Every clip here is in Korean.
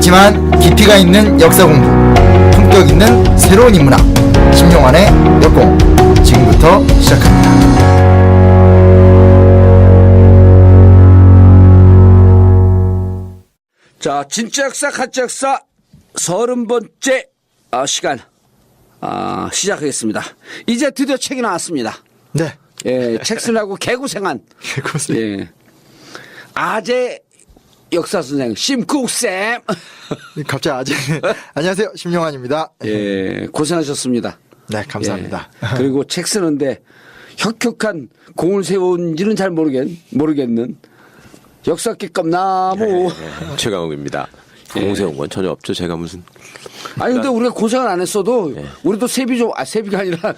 짧지만 깊이가 있는 역사 공부, 품격 있는 새로운 인문학, 신용환의 역공 지금부터 시작합니다. 자, 진짜 역사, 가짜 역사 30번째 시간 시작하겠습니다. 이제 드디어 책이 나왔습니다. 네. 예, 책 쓰려고 개고생한 예, 아재 역사 선생 심국쌤. 갑자기 안녕하세요, 심용환입니다. 예, 고생하셨습니다. 네, 감사합니다. 예, 그리고 책 쓰는데 혁혁한 공을 세운지는 잘 모르겠는 역사기 껌나무. 최강욱입니다. 공세운 건 전혀 없죠. 제가 무슨. 아니 근데 우리가 고생을 안 했어도 우리도 세비가 아니라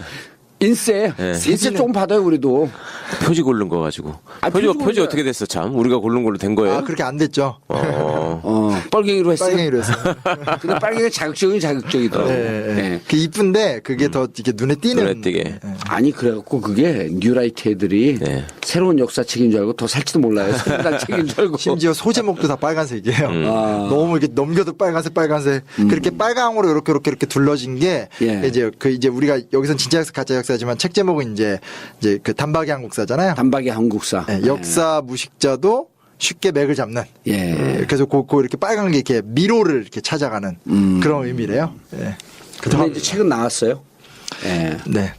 인세 조금 받아요 우리도. 표지 고른 거 가지고. 표지 어떻게 됐어 참. 우리가 고른 걸로 된 거예요? 그렇게 안 됐죠. 뻘갱이로 했어요. 빨갱이로 했어요. 근데 빨갱이가 자극적이더라고. 네. 그 이쁜데 그게 더 이렇게 눈에 띄는. 눈에 띄게. 아니 그래갖고 그게 뉴라이트 애들이 네. 새로운 역사책인 줄 알고 더 살지도 몰라요. 새로운 책인 줄 알고. 심지어 소제목도 다 빨간색이에요. 너무 이렇게 넘겨도 빨간색. 그렇게 빨강으로 이렇게 둘러진 게 예. 이제 우리가 여기선 진짜 역사 가짜 역사지만 책 제목은 이제 그 단박이 한국사잖아요. 단박이 한국사. 네, 역사 무식자도 쉽게 맥을 잡는. 예. 그래서 그 이렇게 빨간 게 이렇게 미로를 이렇게 찾아가는 그런 의미래요. 예. 근데 이제 책은 나왔어요. 예. 네.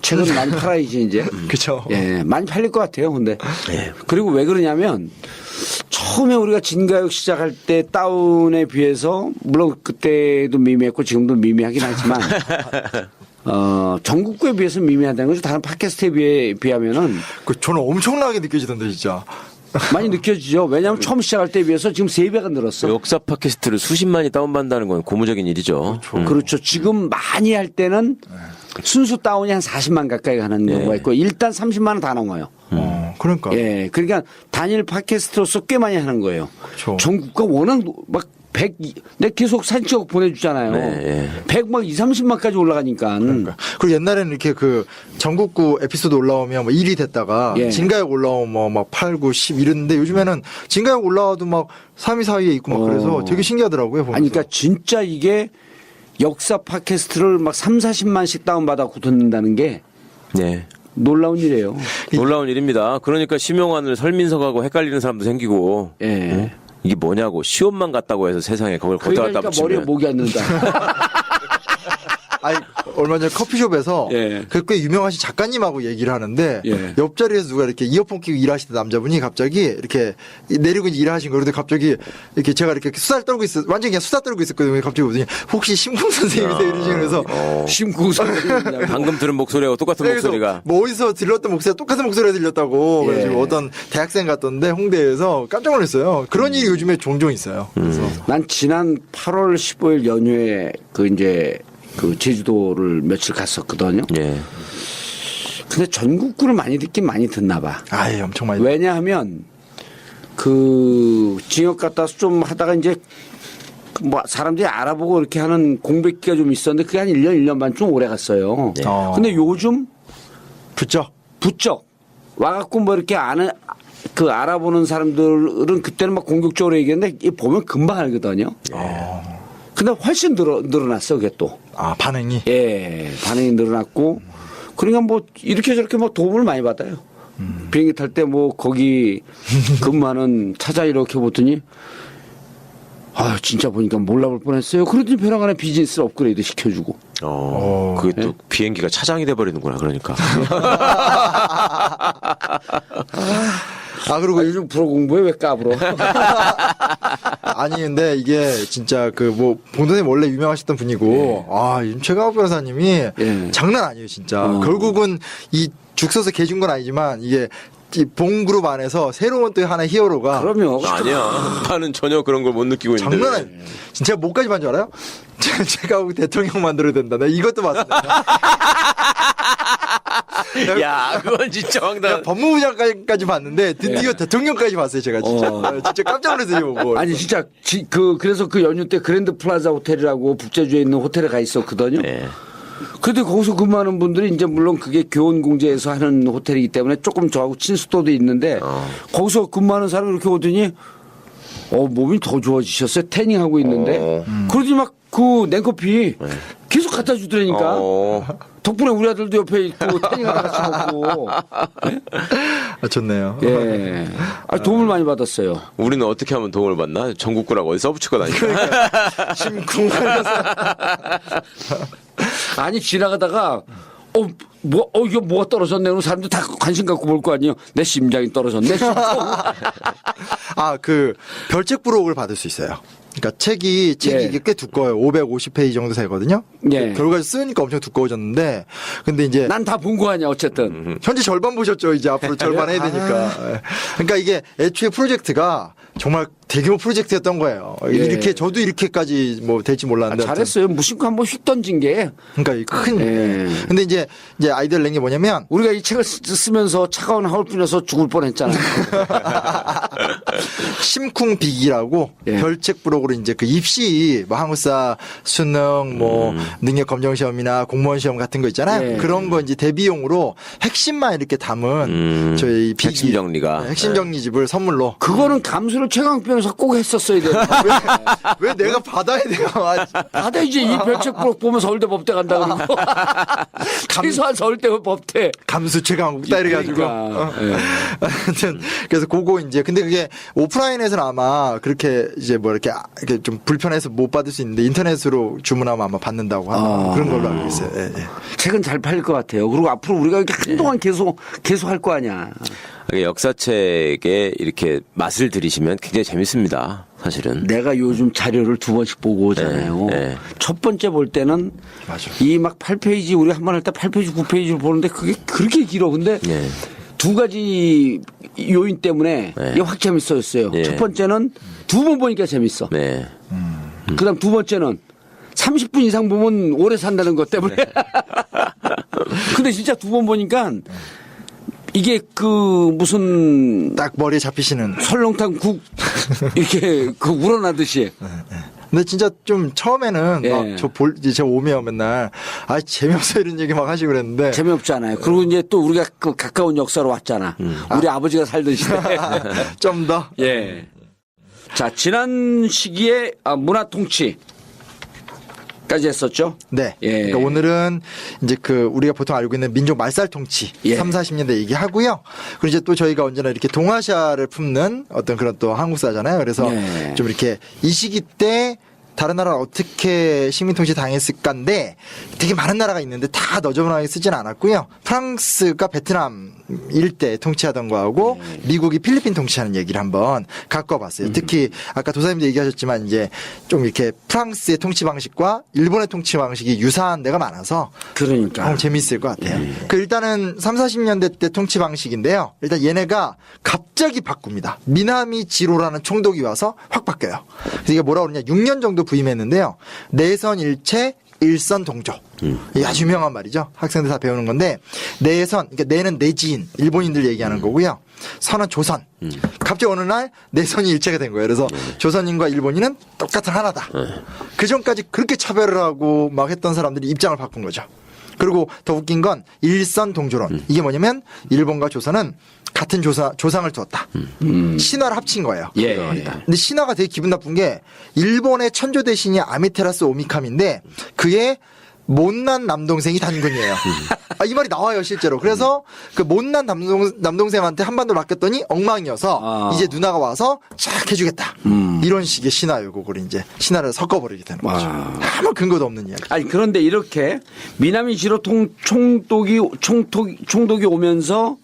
책은 많이 팔아야지 이제. 그렇죠. 예, 많이 팔릴 것 같아요. 근데 그리고 왜 그러냐면 처음에 우리가 진가역 시작할 때 다운에 비해서 물론 그때도 미미했고 지금도 미미하긴 하지만 전국구에 비해서 미미하다는 거죠. 다른 팟캐스트에 비하면은 저는 엄청나게 느껴지던데 진짜. 많이 느껴지죠. 왜냐하면 처음 시작할 때에 비해서 지금 3배가 늘었어. 역사 팟캐스트를 수십만이 다운받는다는 건 고무적인 일이죠. 그렇죠. 지금 많이 할 때는 순수 다운이 한 40만 가까이 가는 경우가 있고 일단 30만 원 다 넘어요. 그러니까. 예, 그러니까 단일 팟캐스트로서 꽤 많이 하는 거예요. 그렇죠. 전국가 워낙 막 100, 내가 계속 사진 찍어 보내주잖아요. 네, 100 막 20, 30만까지 올라가니까. 그리고 옛날에는 이렇게 그 전국구 에피소드 올라오면 뭐 1위 됐다가 예. 진가역 올라오면 막 8, 9, 10 이랬는데 요즘에는 진가역 올라와도 막 3위, 4위에 있고 막 그래서 되게 신기하더라고요. 보면서. 아니, 그러니까 진짜 이게 역사 팟캐스트를 막 3, 40만씩 다운받아고 듣는다는 게 네. 놀라운 일이에요. 놀라운 일입니다. 그러니까 심용환을 설민석하고 헷갈리는 사람도 생기고. 예. 이게 뭐냐고 시험만 갔다고 해서 세상에 그걸 걷다 그러니까 갖다 머리에 붙이면. 목이 안 는다. 아니, 얼마 전에 커피숍에서 예. 꽤 유명하신 작가님하고 얘기를 하는데 예. 옆자리에서 누가 이렇게 이어폰 끼고 일하시던 남자분이 갑자기 이렇게 내리고 이제 일하신 거를 갑자기 이렇게 제가 이렇게 수다를 떨고 완전히 그냥 수다 떨고 있었거든요. 갑자기 보더니 혹시 심쿵 선생님이세요? 이러시면서 심구 선생님. 방금 들은 목소리하고 똑같은 그래서 목소리가. 뭐 어디서 들렸던 목소리가 똑같은 목소리가 들렸다고 예. 그래서 어떤 대학생 같던데 홍대에서 깜짝 놀랐어요. 그런 일이 요즘에 종종 있어요. 그래서 난 지난 8월 15일 연휴에 그 제주도를 며칠 갔었거든요. 예. 근데 전국구를 많이 듣긴 많이 듣나 봐. 아예 엄청 많이 왜냐하면 그 징역 갔다 와서 좀 하다가 이제 뭐 사람들이 알아보고 이렇게 하는 공백기가 좀 있었는데 그게 한 1년, 1년 반 좀 오래 갔어요. 근데 요즘 붙죠. 부쩍 와갖고 뭐 이렇게 알아보는 사람들은 그때는 막 공격적으로 얘기했는데 이 보면 금방 알거든요. 근데 훨씬 늘어났어, 그게 또. 반응이. 예, 반응이 늘어났고. 그러니까 뭐 이렇게 저렇게 뭐 도움을 많이 받아요. 비행기 탈 때 뭐 거기 근무하는 차자 이렇게 보더니 진짜 보니까 몰라볼 뻔했어요. 그러더니 벼랑간에 비즈니스 업그레이드 시켜주고. 그게 또 비행기가 차장이 돼버리는구나 그러니까. 그리고 요즘 불어 공부해 왜 까불어? 아니 근데 이게 진짜 그 뭐 봉도님 원래 유명하셨던 분이고 요즘 최강욱 변호사님이 예. 장난 아니에요 진짜. 결국은 이 죽 서서 개준 건 아니지만 이게 이 봉그룹 안에서 새로운 또 하나의 히어로가 그럼요. 아니야. 나는 전혀 그런 걸 못 느끼고 있는데. 장난 아니에요. 진짜 뭐까지 반 줄 알아요? 제가 대통령 만들어야 된다. 내가 이것도 봤습니다. 야, 그건 진짜 황당. 법무부장까지 봤는데 드디어 대통령까지 봤어요 제가 진짜. 진짜 깜짝 놀랐어요 이거 보고. 아니 진짜 그래서 그 연휴 때 그랜드 플라자 호텔이라고 북제주에 있는 호텔에 가 있었거든요. 네. 근데 거기서 근무하는 분들이 이제 물론 그게 교원공제에서 하는 호텔이기 때문에 조금 저하고 친숙도도 있는데 거기서 근무하는 사람이 이렇게 오더니 몸이 더 좋아지셨어요. 태닝하고 있는데. 그러더니 막 그 냉커피 계속 갖다 주더라니까. 덕분에 우리 아들도 옆에 있고 태닝하다 같이 먹고. 네? 좋네요. 예. 도움을 많이 받았어요. 우리는 어떻게 하면 도움을 받나? 전국구라고 어디 써붙이고 다니까. 심쿵하면서. 아니 지나가다가 이거 뭐가 떨어졌네. 그럼 사람들 다 관심 갖고 볼 거 아니에요. 내 심장이 떨어졌네. 그 별책 부록을 받을 수 있어요. 그러니까 책이 예. 이게 꽤 두꺼워요. 550페이지 정도 되거든요. 예. 결과를 쓰니까 엄청 두꺼워졌는데, 근데 이제 난 다 본 거 아니야 어쨌든. 현재 절반 보셨죠. 이제 앞으로 절반 해야 되니까. 예. 그러니까 이게 애초에 프로젝트가 정말 대규모 프로젝트였던 거예요. 예. 이렇게 저도 이렇게까지 뭐 될지 몰랐는데. 잘했어요. 무심코 한번 휙 던진 게. 그러니까 이 큰. 예. 근데 이제 아이디어를 낸 게 뭐냐면 우리가 이 책을 쓰면서 차가운 하울뿐에서 죽을 뻔했잖아요. 심쿵비기라고 예. 별책 부록으로 이제 그 입시 뭐 한국사 수능 뭐 능력 검정 시험이나 공무원 시험 같은 거 있잖아요. 예. 그런 거 이제 대비용으로 핵심만 이렇게 담은 저희 비기 핵심 정리가. 핵심 정리집을 선물로. 그거는 감수를 최강변에서 꼭 했었어야 돼요. 왜 내가 받아야 돼요? 다들 이제 이 별책 부록 보면 서울대 법대 간다 그러고. 최소한 서울대 법대. 감수 최강국 딱 이래 가지고. 그러니까. 예. 하여튼 그래서 그거 이제 근데 그게 오프라인에서는 아마 그렇게 이제 뭐 이렇게 좀 불편해서 못 받을 수 있는데 인터넷으로 주문하면 아마 받는다고 하는 그런 걸로 알고 있어요. 예, 예. 책은 잘 팔릴 것 같아요. 그리고 앞으로 우리가 이렇게 한동안 계속 할 거 아니야. 역사책에 이렇게 맛을 들이시면 굉장히 재밌습니다. 사실은. 내가 요즘 자료를 2번씩 보고 오잖아요. 네. 첫 번째 볼 때는 맞아. 이 막 8페이지 우리 한 번 할 때 8페이지 9페이지를 보는데 그게 그렇게 길어. 근데 네. 두 가지 요인 때문에 네. 이게 확 재밌어졌어요. 네. 첫 번째는 2번 보니까 재밌어. 네. 그다음 두 번째는 30분 이상 보면 오래 산다는 것 때문에. 근데 진짜 2번 보니까 이게 무슨 딱 머리에 잡히시는. 설렁탕 국 이렇게 우러나듯이. 근데 진짜 좀 처음에는 예. 막 제가 오면 맨날 재미없어 이런 얘기 막 하시고 그랬는데 재미없잖아요. 그리고 이제 또 우리가 그 가까운 역사로 왔잖아. 우리 아버지가 살던 시대. 좀 더. 예. 자, 지난 시기에 문화 통치. 까지 했었죠? 네. 예. 그러니까 오늘은 이제 우리가 보통 알고 있는 민족 말살 통치 예. 3, 40년대 얘기하고요. 그리고 이제 또 저희가 언제나 이렇게 동아시아를 품는 어떤 그런 또 한국사잖아요. 그래서 예. 좀 이렇게 이 시기 때 다른 나라는 어떻게 식민통치 당했을까인데 되게 많은 나라가 있는데 다 너저분하게 쓰진 않았고요. 프랑스가 베트남 일대 통치하던 거하고 미국이 필리핀 통치하는 얘기를 한번 갖고 와봤어요. 특히 아까 도사님도 얘기하셨지만 이제 좀 이렇게 프랑스의 통치 방식과 일본의 통치 방식이 유사한 데가 많아서 그러니까. 재밌을 것 같아요. 일단은 3, 40년대 때 통치 방식인데요. 일단 얘네가 갑자기 바꿉니다. 미나미 지로라는 총독이 와서 확 바뀌어요. 그래서 이게 뭐라고 그러냐. 6년 정도 부임했는데요. 내선 일체 일선 동조. 이게 아주 유명한 말이죠. 학생들 다 배우는 건데 내선, 그러니까 내는 내지인 일본인들 얘기하는 거고요. 선은 조선. 갑자기 어느 날 내선이 일체가 된 거예요. 그래서 조선인과 일본인은 똑같은 하나다. 그 전까지 그렇게 차별을 하고 막 했던 사람들이 입장을 바꾼 거죠. 그리고 더 웃긴 건 일선 동조론. 이게 뭐냐면 일본과 조선은 같은 조상을 두었다. 신화를 합친 거예요. 예. 근데 신화가 되게 기분 나쁜 게 일본의 천조 대신이 아미테라스 오미카미인데 그의 못난 남동생이 단군이에요. 이 말이 나와요 실제로. 그래서 그 못난 남동생한테 한반도를 맡겼더니 엉망이어서 이제 누나가 와서 쫙 해주겠다. 이런 식의 신화 요곡을 이제 신화를 섞어버리게 되는 거죠. 아무 근거도 없는 이야기. 아니 그런데 이렇게 미나미 지로 총독이 오면서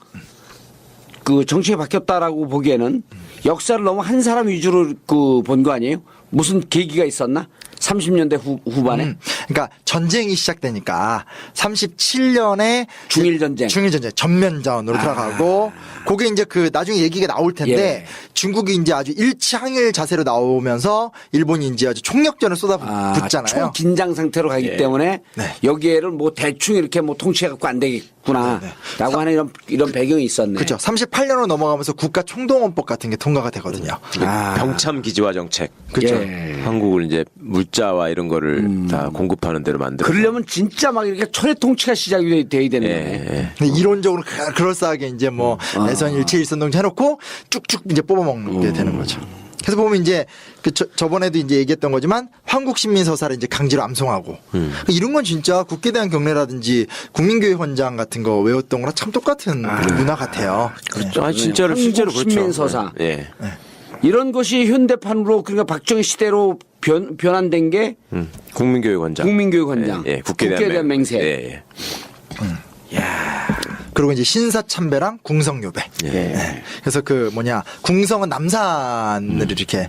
그 정치가 바뀌었다라고 보기에는 역사를 너무 한 사람 위주로 본 거 아니에요? 무슨 계기가 있었나? 30년대 후반에? 그러니까 전쟁이 시작되니까 37년에 중일전쟁. 전면전으로 들어가고 그게 이제 나중에 얘기가 나올 텐데 예. 중국이 이제 아주 일치항일 자세로 나오면서 일본이 이제 아주 총력전을 쏟아붓잖아요. 초긴장 상태로 가기 때문에 네. 여기에를 뭐 대충 이렇게 뭐 통치해갖고 안 되겠구나. 네. 라고 하는 이런 배경이 있었네. 그렇죠. 38년으로 넘어가면서 국가 총동원법 같은 게 통과가 되거든요. 병참 기지화 정책. 그렇죠. 예. 한국을 이제 물자와 이런 거를 다 공급하는 대로 만들어. 그러려면 진짜 막 이렇게 철의 통치가 시작이 돼야 되네. 예. 근데 이론적으로 그럴싸하게 이제 뭐 내선 일체 일선 동체 해놓고 쭉쭉 이제 뽑아먹는 게 되는 거죠. 그래서 보면 이제 저번에도 이제 얘기했던 거지만 한국신민서사를 이제 강제로 암송하고 이런 건 진짜 국회대학 경례라든지 국민교회헌장 같은 거 외웠던 거랑 참 똑같은 문화 같아요. 그렇죠. 아, 진짜로 실제로 그렇죠. 신민서사. 예. 이런 것이 현대판으로 그러니까 박정희 시대로 변환된 게 국민교육원장. 국민교육원장. 예, 예. 국회대한 맹세. 예, 예. 그리고 이제 신사참배랑 궁성요배. 예. 네. 그래서 그 궁성은 남산을 이렇게.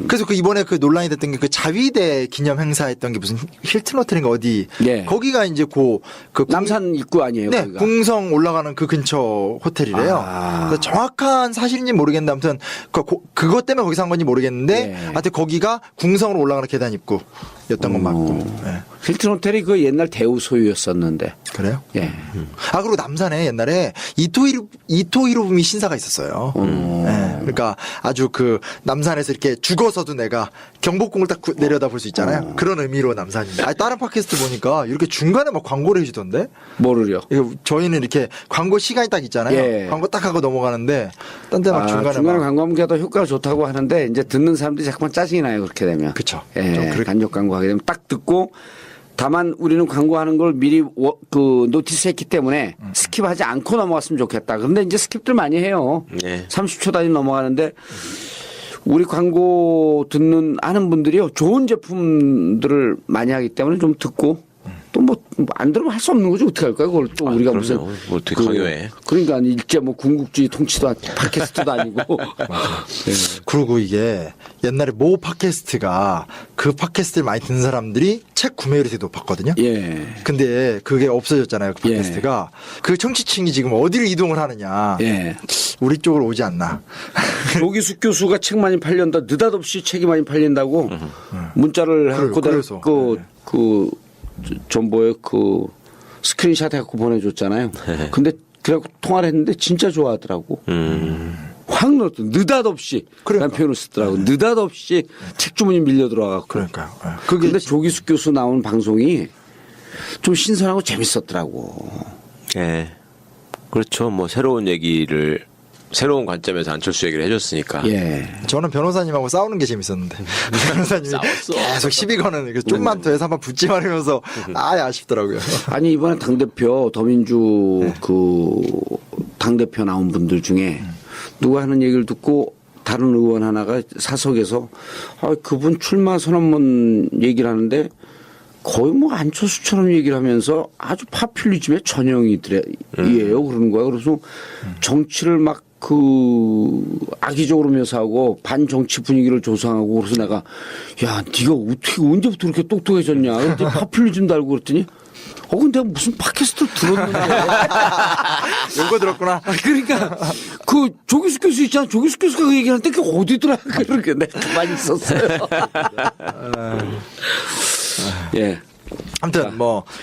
그래서 그 이번에 그 논란이 됐던 게 그 자위대 기념 행사했던 게 무슨 힐튼 호텔인가 어디. 예. 거기가 이제 그 남산 입구 아니에요? 네, 거기가. 궁성 올라가는 그 근처 호텔이래요. 그래서 정확한 사실인지 모르겠는데 아무튼 그것 때문에 거기서 한 건지 모르겠는데 예. 하여튼 거기가 궁성으로 올라가는 계단 입구였던 건 맞고. 네. 힐튼 호텔이 그 옛날 대우 소유였었는데. 그래요? 예. 아, 그리고 남산에 옛날에 이토히로부미 신사가 있었어요. 네, 그러니까 아주 그 남산에서 이렇게 죽어서도 내가 경복궁을 딱 내려다 볼 수 있잖아요. 그런 의미로 남산입니다. 아, 다른 팟캐스트 보니까 이렇게 중간에 막 광고를 해주던데? 뭐를요? 이거 저희는 이렇게 광고 시간이 딱 있잖아요. 예. 광고 딱 하고 넘어가는데 딴 데 막 중간에 막. 광고하면 더 효과가 좋다고 하는데 이제 듣는 사람들이 자꾸만 짜증이 나요. 그렇게 되면. 그쵸. 예. 좀 그렇게- 간접 광고하게 되면 딱 듣고 다만 우리는 광고하는 걸 미리 노티스했기 때문에 스킵하지 않고 넘어갔으면 좋겠다. 그런데 이제 스킵들 많이 해요. 네. 30초 단위 넘어가는데 우리 광고 하는 분들이요. 좋은 제품들을 많이 하기 때문에 좀 듣고 또 뭐 안 들으면 할 수 없는 거죠. 어떻게 할까요? 그걸 또 우리가 그럼요. 무슨 뭐 어떻게 강요해. 그러니까 일제 뭐 군국주의 통치도 팟캐스트도 아니고. 네. 그리고 이게 옛날에 모 팟캐스트가 그 팟캐스트를 많이 듣는 사람들이 책 구매율이 되게 높았거든요. 예. 근데 그게 없어졌잖아요. 그 팟캐스트가. 그 청취층이 지금 어디를 이동을 하느냐. 예. 우리 쪽으로 오지 않나. 조기숙 교수가 책 많이 팔린다. 느닷없이 책이 많이 팔린다고 문자를 해갖고 그래서. 전보에 스크린샷 해갖고 보내줬잖아요. 근데 그래갖고 통화를 했는데 진짜 좋아하더라고. 확 늘었더. 느닷없이. 그런 표현을 쓰더라고. 느닷없이 책 주문이 밀려 들어와갖고. 그러니까요. 예. 근데 조기숙 교수 나온 방송이 좀 신선하고 재밌었더라고. 예. 그렇죠. 뭐 새로운 관점에서 안철수 얘기를 해줬으니까. 예. 저는 변호사님하고 싸우는 게 재밌었는데 변호사님이 계속 시비 거는 좀만 더 해서 한번 붙지 말으면서 아쉽더라고요. 아니 이번에 당대표 더민주 당대표 나온 분들 중에 누가 하는 얘기를 듣고 다른 의원 하나가 사석에서 그분 출마 선언문 얘기를 하는데 거의 뭐 안철수처럼 얘기를 하면서 아주 파퓰리즘의 전형이에요. 그러는 거야. 그래서 정치를 막 악의적으로 묘사하고 반정치 분위기를 조성하고 그래서 내가 야, 네가 어떻게 언제부터 그렇게 똑똑해졌냐. 근데 파퓰리즘 달고 그랬더니 근데 내가 무슨 팟캐스트를 들었는데. 요거 들었구나. 그러니까 조기숙 교수 있잖아. 조기숙 교수가 그 얘기할 때 그게 어디더라. 그렇게 내가 가만히 있었어요. 예. 아무튼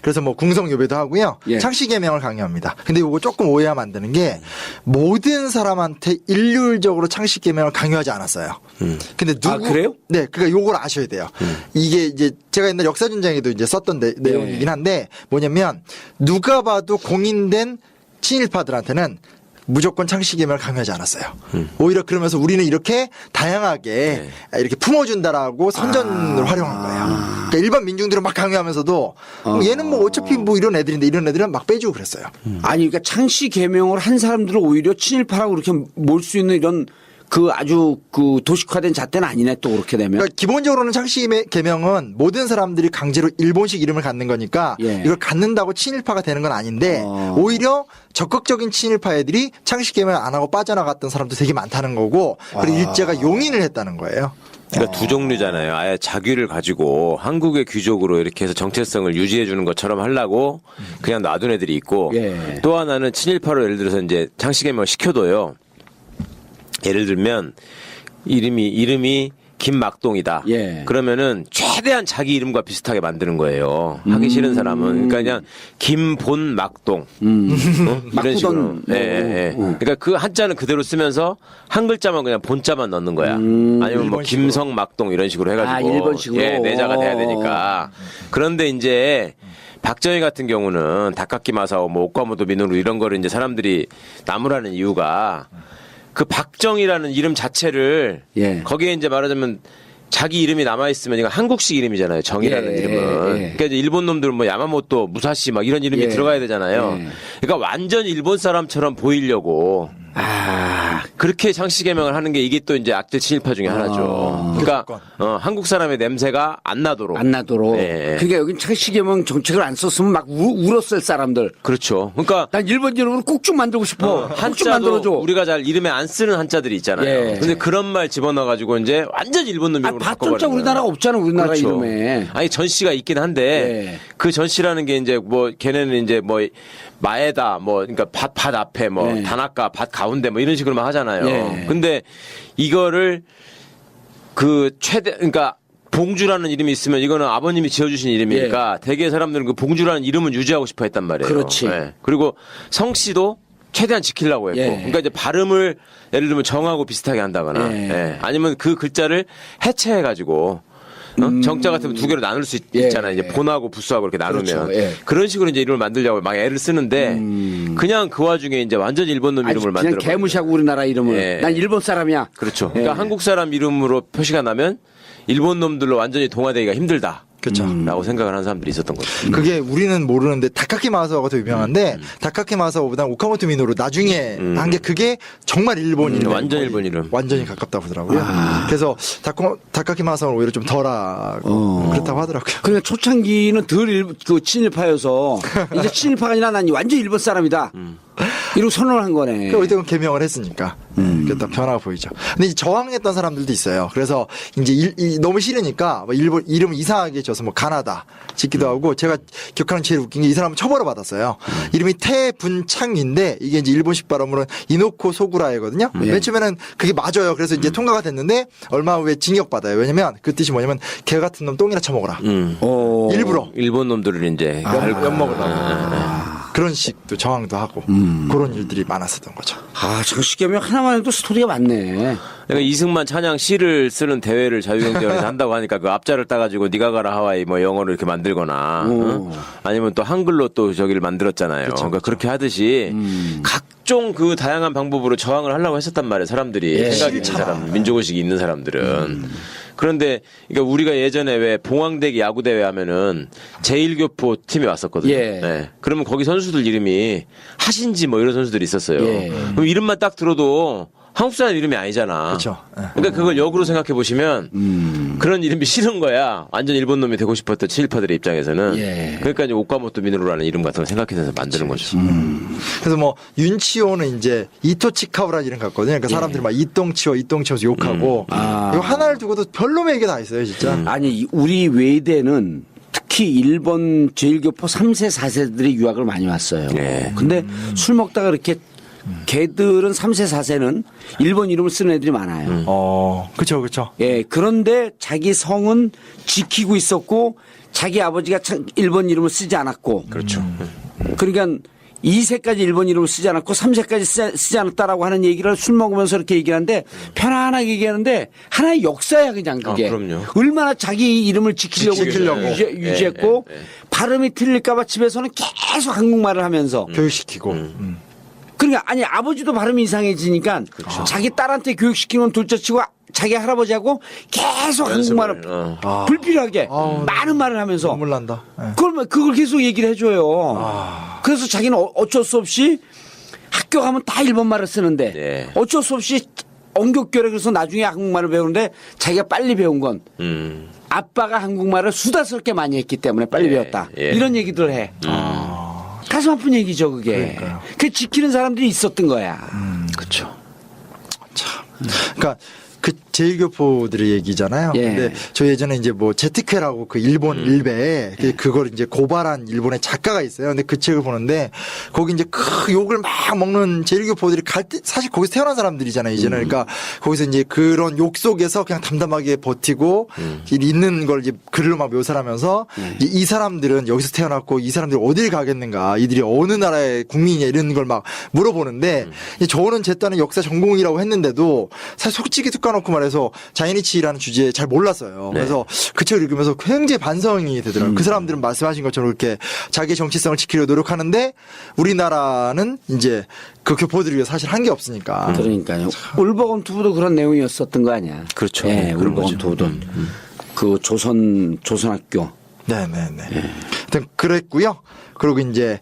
그래서 궁성요배도 하고요. 예. 창씨개명을 강요합니다. 근데 이거 조금 오해하면 안 되는 게 모든 사람한테 일률적으로 창씨개명을 강요하지 않았어요. 근데 그래요? 네, 그러니까 요걸 아셔야 돼요. 이게 이제 제가 옛날 역사전쟁에도 이제 썼던 내용이긴 한데 뭐냐면 누가 봐도 공인된 친일파들한테는 무조건 창씨개명을 강요하지 않았어요. 오히려 그러면서 우리는 이렇게 다양하게 이렇게 품어준다라고 선전을 활용한 거예요. 그러니까 일반 민중들은 막 강요하면서도 얘는 뭐 어차피 뭐 이런 애들인데 이런 애들은 막 빼주고 그랬어요. 아니 그러니까 창씨 개명을 한 사람들을 오히려 친일파라고 그렇게 몰 수 있는 이런 아주 도식화된 잣대는 아니네 또 그렇게 되면. 그러니까 기본적으로는 창씨 개명은 모든 사람들이 강제로 일본식 이름을 갖는 거니까 예. 이걸 갖는다고 친일파가 되는 건 아닌데 오히려 적극적인 친일파 애들이 창씨 개명 안 하고 빠져나갔던 사람도 되게 많다는 거고 그리고 일제가 용인을 했다는 거예요. 그러니까 두 종류잖아요. 아예 자규를 가지고 한국의 귀족으로 이렇게 해서 정체성을 유지해 주는 것처럼 하려고 그냥 놔둔 애들이 있고 예. 또 하나는 친일파로 예를 들어서 이제 창씨개명을 시켜둬요. 예를 들면 이름이 김막동이다. 예. 그러면은 최대한 자기 이름과 비슷하게 만드는 거예요. 하기 싫은 사람은 그러니까 그냥 김본막동 이런 식으로. 예. 그러니까 그 한자는 그대로 쓰면서 한 글자만 그냥 본자만 넣는 거야. 아니면 뭐 김성막동 이런 식으로 해가지고 일본식으로. 예, 내자가 돼야 되니까. 그런데 이제 박정희 같은 경우는 다카키 마사오, 뭐 옥과모토 미노루 이런 거를 이제 사람들이 나무라는 이유가 그 박정희라는 이름 자체를 예. 거기에 이제 말하자면 자기 이름이 남아있으면 이거 한국식 이름이잖아요. 정이라는 예, 이름은. 예. 그러니까 이제 일본 놈들은 뭐 야마모토, 무사시 막 이런 이름이 예. 들어가야 되잖아요. 예. 그러니까 완전 일본 사람처럼 보이려고 그렇게 상시 개명을 하는 게 이게 또 이제 악질 친일파 중에 하나죠. 그러니까 한국 사람의 냄새가 안 나도록. 안 나도록. 예. 그러니까 여긴 창시개명 정책을 안 썼으면 막 울었을 사람들. 그렇죠. 그러니까 난 일본 이름으로 꼭 좀 만들고 싶어. 꼭 좀 한자도 만들어줘. 우리가 잘 이름에 안 쓰는 한자들이 있잖아요. 예. 근데 그런 말 집어넣어가지고 이제 완전 일본 놈 이름으로 밭전자 바꿔버리는 우리나라가 거예요. 없잖아. 우리나라 그렇죠. 이름에. 아니 전씨가 있긴 한데 예. 그 전씨라는 게 이제 뭐 걔네는 이제 뭐 마에다 뭐 그러니까 밭 앞에 뭐 예. 단아까 밭 가운데 뭐 이런 식으로만 하잖아요. 예. 근데 이거를 그 최대 그러니까 봉주라는 이름이 있으면 이거는 아버님이 지어주신 이름이니까 대개 사람들은 그 봉주라는 이름은 유지하고 싶어 했단 말이에요. 그렇지. 예. 그리고 성씨도 최대한 지키려고 했고. 예. 그러니까 이제 발음을 예를 들면 정하고 비슷하게 한다거나 예. 예. 아니면 그 글자를 해체해가지고 정자 같으면 두 개로 나눌 수 예. 있잖아요. 이제 본하고 부수하고 이렇게 나누면 그렇죠. 예. 그런 식으로 이제 이름을 만들려고 막 애를 쓰는데 그냥 그 와중에 이제 완전 일본 놈 아주 이름을 그냥 만들어. 개무시하고 우리나라 이름을. 예. 난 일본 사람이야. 그렇죠. 예. 그러니까 한국 사람 이름으로 표시가 나면 일본 놈들로 완전히 동화되기가 힘들다. 그렇죠. 라고 생각을 하는 사람들이 있었던 거죠. 그게 우리는 모르는데 다카키 마사오가 더 유명한데 다카키 마사오보다 오카모토 미노루 나중에 한 게 그게 정말 일본 이름 완전 일본 이름. 완전히 가깝다고 하더라고요. 그래서 다카키 마사오는 오히려 좀 덜하고 그렇다고 하더라고요. 그러니까 초창기는 그 친일파여서 이제 친일파가 아니라 난 완전 일본 사람이다. 이러고 선언을 한 거네. 그 어쨌든 개명을 했으니까 그랬다 변화가 보이죠. 근데 이제 저항했던 사람들도 있어요. 그래서 이제 너무 싫으니까 뭐 일본 이름을 이상하게 줘서 뭐 가나다 짓기도 하고 제가 기억하는 제일 웃긴 게 이 사람은 처벌을 받았어요. 이름이 태분창인데 이게 이제 일본식 발음으로는 이노코 소구라이거든요. 맨 처음에는 그게 맞아요. 그래서 이제 통과가 됐는데 얼마 후에 징역 받아요. 왜냐면 그 뜻이 뭐냐면 개 같은 놈 똥이나 처먹어라. 일부러 일본 놈들을 이제 엿먹으라고. 그런 식도 저항도 하고 그런 일들이 많았었던 거죠. 아, 장시개명 하나만 해도 스토리가 많네. 그러니까 이승만 찬양 시를 쓰는 대회를 자유경제원에서 한다고 하니까 그 앞자를 따가지고 니가 가라 하와이 뭐 영어로 이렇게 만들거나 아니면 또 한글로 또 저기를 만들었잖아요. 그러니까 그렇게 하듯이 각종 그 다양한 방법으로 저항을 하려고 했었단 말이에요. 사람들이 생각이 있는 사람, 민족의식이 있는 사람들은. 그런데 그러니까 우리가 예전에 왜 봉황대기 야구대회 하면은 제1교포 팀이 왔었거든요. 예. 네. 그러면 거기 선수들 이름이 하신지 뭐 이런 선수들이 있었어요. 예. 그럼 이름만 딱 들어도 한국 사람 이름이 아니잖아. 그렇죠. 그러니까 그걸 역으로 생각해 보시면 그런 이름이 싫은 거야. 완전 일본 놈이 되고 싶었던 친일파들의 입장에서는. 예. 그러니까 이제 오카모토 미노루라는 이름 같은 걸 생각해서 만드는 거죠. 그래서 뭐 윤치호는 이제 이토치카우라는 이름 같거든요. 그러니까 사람들이 막 이똥치호에서 욕하고 이거 하나를 두고도 별로의 얘기 다 있어요, 진짜. 아니, 우리 외대는 특히 일본 제1교포 3세, 4세들이 유학을 많이 왔어요. 예. 근데 술 먹다가 이렇게 걔들은 3세, 4세는 일본 이름을 쓰는 애들이 많아요. 그렇죠, 그렇죠. 예, 그런데 자기 성은 지키고 있었고 자기 아버지가 일본 이름을 쓰지 않았고. 그렇죠. 그러니까 2세까지 일본 이름을 쓰지 않았고 3세까지 쓰지 않았다라고 하는 얘기를 술 먹으면서 이렇게 얘기하는데 편안하게 얘기하는데 하나의 역사야 그냥 그게. 그럼요. 얼마나 자기 이름을 지키려고 유지했고 발음이 틀릴까봐 집에서는 계속 한국말을 하면서. 교육시키고. 그러니까 아니 아버지도 발음이 이상해지니까 자기 딸한테 교육시키는 둘째치고 자기 할아버지하고 계속 한국말을 불필요하게 많은 말을 하면서 눈물 난다. 예. 그걸 계속 얘기를 해줘요. 그래서 자기는 어쩔 수 없이 학교 가면 다 일본말을 쓰는데 네. 어쩔 수 없이 언격결에 그래서 나중에 한국말을 배우는데 자기가 빨리 배운 건 아빠가 한국말을 수다스럽게 많이 했기 때문에 빨리 배웠다. 이런 얘기들 해. 가슴 아픈 얘기죠 그게. 그 지키는 사람들이 있었던 거야. 그렇죠. 참. 그러니까 그 제1교포들의 얘기잖아요. 예. 근데 저 예전에 이제 뭐 제트케라고 그 일본 일베에 그걸 이제 고발한 일본의 작가가 있어요. 근데 그 책을 보는데 거기 이제 그 욕을 막 먹는 제1교포들이 사실 거기서 태어난 사람들이잖아요. 이제는. 그러니까 거기서 이제 그런 욕 속에서 그냥 담담하게 버티고 있는 걸 이제 글로 막 묘사를 하면서 이제 이 사람들은 여기서 태어났고 이 사람들이 어딜 가겠는가 이들이 어느 나라의 국민이냐 이런 걸 막 물어보는데 저는 제 딴은 역사 전공이라고 했는데도 사실 솔직히 툭 까놓고 말해 우리나라에서 자이니치라는 주제에 잘 몰랐어요. 네. 그래서 그 책을 읽으면서 굉장히 반성이 되더라고요. 그 사람들은 말씀하신 것처럼 이렇게 자기의 정치성을 지키려 노력하는데 우리나라는 이제 그 교포들이 사실 한 게 없으니까. 그러니까요. 울버검투부도 그런 내용이었었던 거 아니야. 그렇죠. 예, 그런 거죠. 울버검투부도 그 조선학교. 네네네. 하여튼 그랬고요. 그리고 이제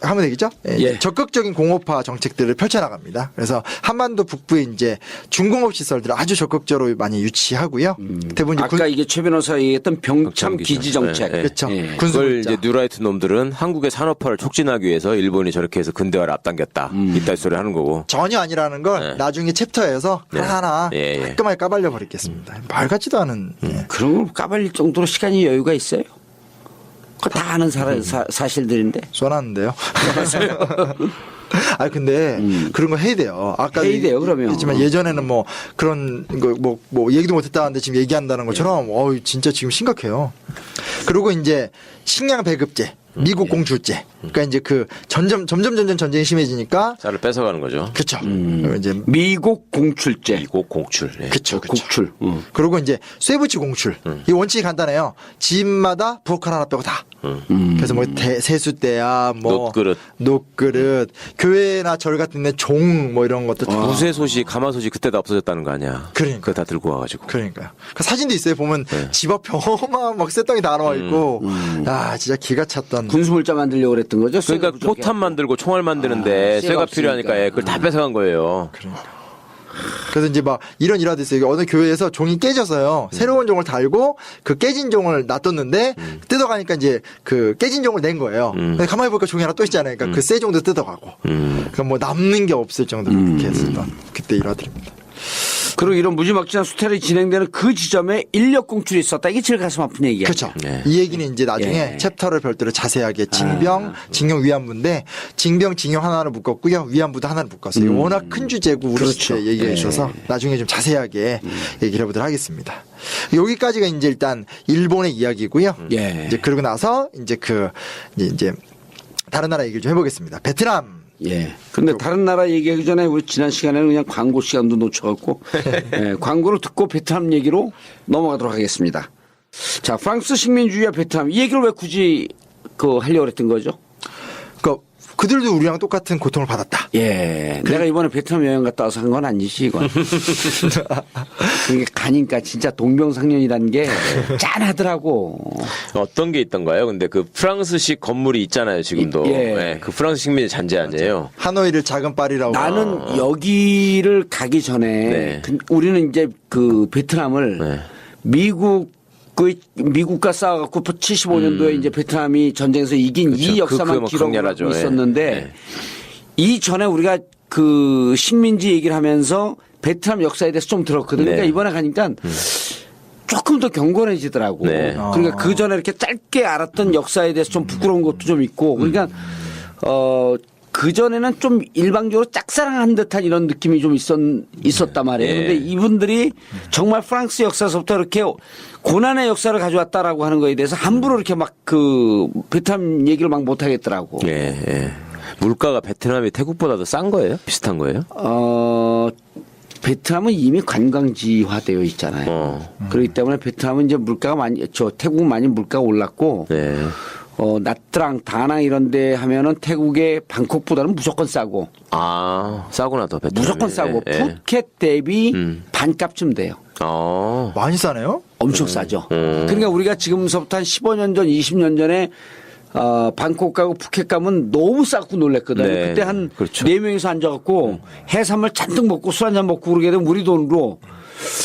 하면 되겠죠? 예, 예. 적극적인 공업화 정책들을 펼쳐나갑니다. 그래서 한반도 북부에 이제 중공업 시설들을 아주 적극적으로 많이 유치하고요. 대부분 이제 아까 이게 최 변호사 얘기했던 병참 병참기죠. 기지 정책. 네, 네. 그렇죠. 예. 그걸 군수물자. 이제 뉴라이트 놈들은 한국의 산업화를 촉진하기 위해서 일본이 저렇게 해서 근대화를 앞당겼다. 이따 소리 하는 거고. 전혀 아니라는 걸 네. 나중에 챕터에서 네. 하나하나 예, 예. 깔끔하게 까발려 버리겠습니다. 말 같지도 않은. 예. 그런 걸 까발릴 정도로 시간이 여유가 있어요? 그거 다 아는 사실들인데. 쏘놨는데요. 아 근데 그런 거 해야 돼요. 아까 해야 돼요, 그러면. 했지만 예전에는 뭐 그런 거 뭐 얘기도 못했다는데 지금 얘기한다는 것처럼 진짜 지금 심각해요. 그리고 이제 식량 배급제, 미국 공출제. 그러니까 이제 그 점점 전쟁이 심해지니까 쌀을 뺏어가는 거죠. 그렇죠. 그리고 이제 미국 공출제. 미국 공출. 예. 그렇죠. 국출. 그리고 이제 쇠붙이 공출. 이 원칙이 간단해요. 집마다 부엌 하나 빼고 다. 그래서 뭐 세숫대야, 뭐 노그릇, 교회나 절 같은 데 종 뭐 이런 것도 다. 무쇠솥이 가마솥이 그때 다 없어졌다는 거 아니야. 그러니까. 그거 다 들고 와가지고. 그러니까요. 그 사진도 있어요. 보면 집 앞에 어마어마한 막 쇠덩이 다 나와 있고. 아 진짜 기가 찼던. 군수물자 만들려고 그랬던 거죠? 그러니까 포탄 만들고 총알 만드는데 쇠가 쇠가 없으니까. 필요하니까 예, 그걸 다 뺏어간 거예요. 그래서 이제 막 이런 일화도 있어요. 어느 교회에서 종이 깨져서요. 새로운 종을 달고 그 깨진 종을 놔뒀는데 뜯어가니까 이제 그 깨진 종을 낸 거예요. 근데 가만히 보니까 종이 하나 또 있잖아요. 그러니까 그 새 종도 뜯어가고. 그러니까 뭐 남는 게 없을 정도로 그렇게 했었던 그때 일화들입니다. 그리고 이런 무지막지한 수탈이 진행되는 그 지점에 인력 공출이 있었다. 이게 제일 가슴 아픈 얘기야. 그렇죠. 네. 이 얘기는 이제 나중에 예. 챕터를 별도로 자세하게 징병, 징용, 위안부인데 징병, 징용 하나를 묶었고요. 위안부도 하나를 묶었어요. 워낙 큰 주제고 우리 그렇죠. 시대 얘기해 예. 주셔서 나중에 좀 자세하게 얘기를 해보도록 하겠습니다. 여기까지가 이제 일단 일본의 이야기고요. 예. 이제 그러고 나서 이제 이제 다른 나라 얘기를 좀 해보겠습니다. 베트남. 예. 근데 다른 나라 얘기하기 전에 우리 지난 시간에는 그냥 광고 시간도 놓쳐갖고 예, 광고를 듣고 베트남 얘기로 넘어가도록 하겠습니다. 자, 프랑스 식민주의와 베트남 이 얘기를 왜 굳이 하려고 했던 거죠? 그들도 우리랑 똑같은 고통을 받았다. 예. 내가 이번에 베트남 여행 갔다 와서 한 건 아니지, 이건. 그게 가니까 진짜 동병상련이라는 게 짠하더라고. 어떤 게 있던가요? 근데 그 프랑스식 건물이 있잖아요, 지금도. 예. 예, 그 프랑스 식민지 잔재 아니에요. 하노이를 작은 파리라고. 나는 여기를 가기 전에 네. 우리는 이제 그 베트남을 네. 미국과 싸워갖고 75년도에 이제 베트남이 전쟁에서 이긴 그렇죠. 이 역사만 뭐 기록하고 강렬하죠. 있었는데 예. 이 전에 우리가 그 식민지 얘기를 하면서 베트남 역사에 대해서 좀 들었거든요. 네. 그러니까 이번에 가니까 조금 더 경건해지더라고. 네. 그러니까 그 전에 이렇게 짧게 알았던 역사에 대해서 좀 부끄러운 것도 좀 있고. 그러니까 그전에는 좀 일방적으로 짝사랑한 듯한 이런 느낌이 좀 있었단 말이에요. 네. 근데 이분들이 정말 프랑스 역사서부터 이렇게 고난의 역사를 가져왔다라고 하는 거에 대해서 함부로 이렇게 막 베트남 얘기를 막 못하겠더라고. 예, 예. 물가가 베트남이 태국보다 더 싼 거예요? 비슷한 거예요? 베트남은 이미 관광지화되어 있잖아요. 그렇기 때문에 베트남은 이제 물가가 태국은 많이 물가가 올랐고. 네. 나트랑, 다낭 이런 데 하면은 태국의 방콕보다는 무조건 싸고. 아, 싸구나 더 베트남. 무조건 싸고. 푸켓 대비 반값쯤 돼요. 많이 싸네요. 엄청 싸죠. 그러니까 우리가 지금서부터 한 15년 전, 20년 전에 방콕 가고 푸켓 가면 너무 싸고 놀랬거든요. 네, 그때 한 그렇죠. 4명이서 앉아갖고 해산물 잔뜩 먹고 술 한잔 먹고 그러게 되면 우리 돈으로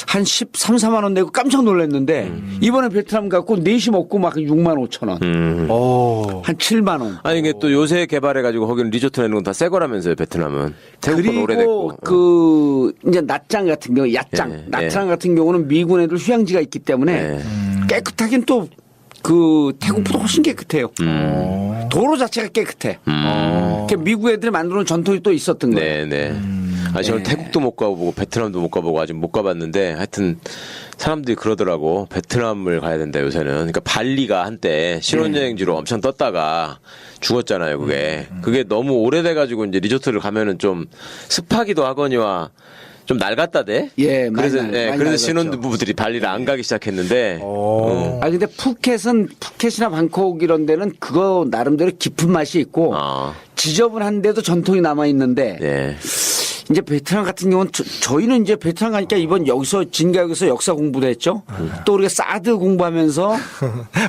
한 13, 4만 원 내고 깜짝 놀랐는데 이번에 베트남 갖고 4시 먹고 막 6만 5천 원. 한 7만 원. 아니 이게 또 요새 개발해가지고 거기는 리조트 내는 건 다 새 거라면서요, 베트남은. 태국보다 그리고 오래됐고. 이제 낫장 같은 경우, 얕장, 예, 나트랑 예. 같은 경우는 미군 애들 휴양지가 있기 때문에 예. 깨끗하긴 또 태국보다 훨씬 깨끗해요. 도로 자체가 깨끗해. 그러니까 미국 애들이 만들어놓은 전통이 또 있었던 거예요. 네네. 저는 태국도 못 가보고 베트남도 못 가보고 아직 못 가봤는데 하여튼 사람들이 그러더라고. 베트남을 가야 된다 요새는. 그러니까 발리가 한때 신혼여행지로 엄청 떴다가 죽었잖아요. 그게 너무 오래돼가지고 이제 리조트를 가면은 좀 습하기도 하거니와 좀 낡았다대. 예, 많이 그래서 많이 그래서 낡았죠. 신혼부부들이 발리를 안 가기 시작했는데. 아 근데 푸켓이나 방콕 이런 데는 그거 나름대로 깊은 맛이 있고 아. 지저분한데도 전통이 남아 있는데 네. 이제 베트남 같은 경우는 저희는 이제 베트남 가니까 이번 여기서 진가역에서 역사 공부도 했죠. 또 우리가 사드 공부하면서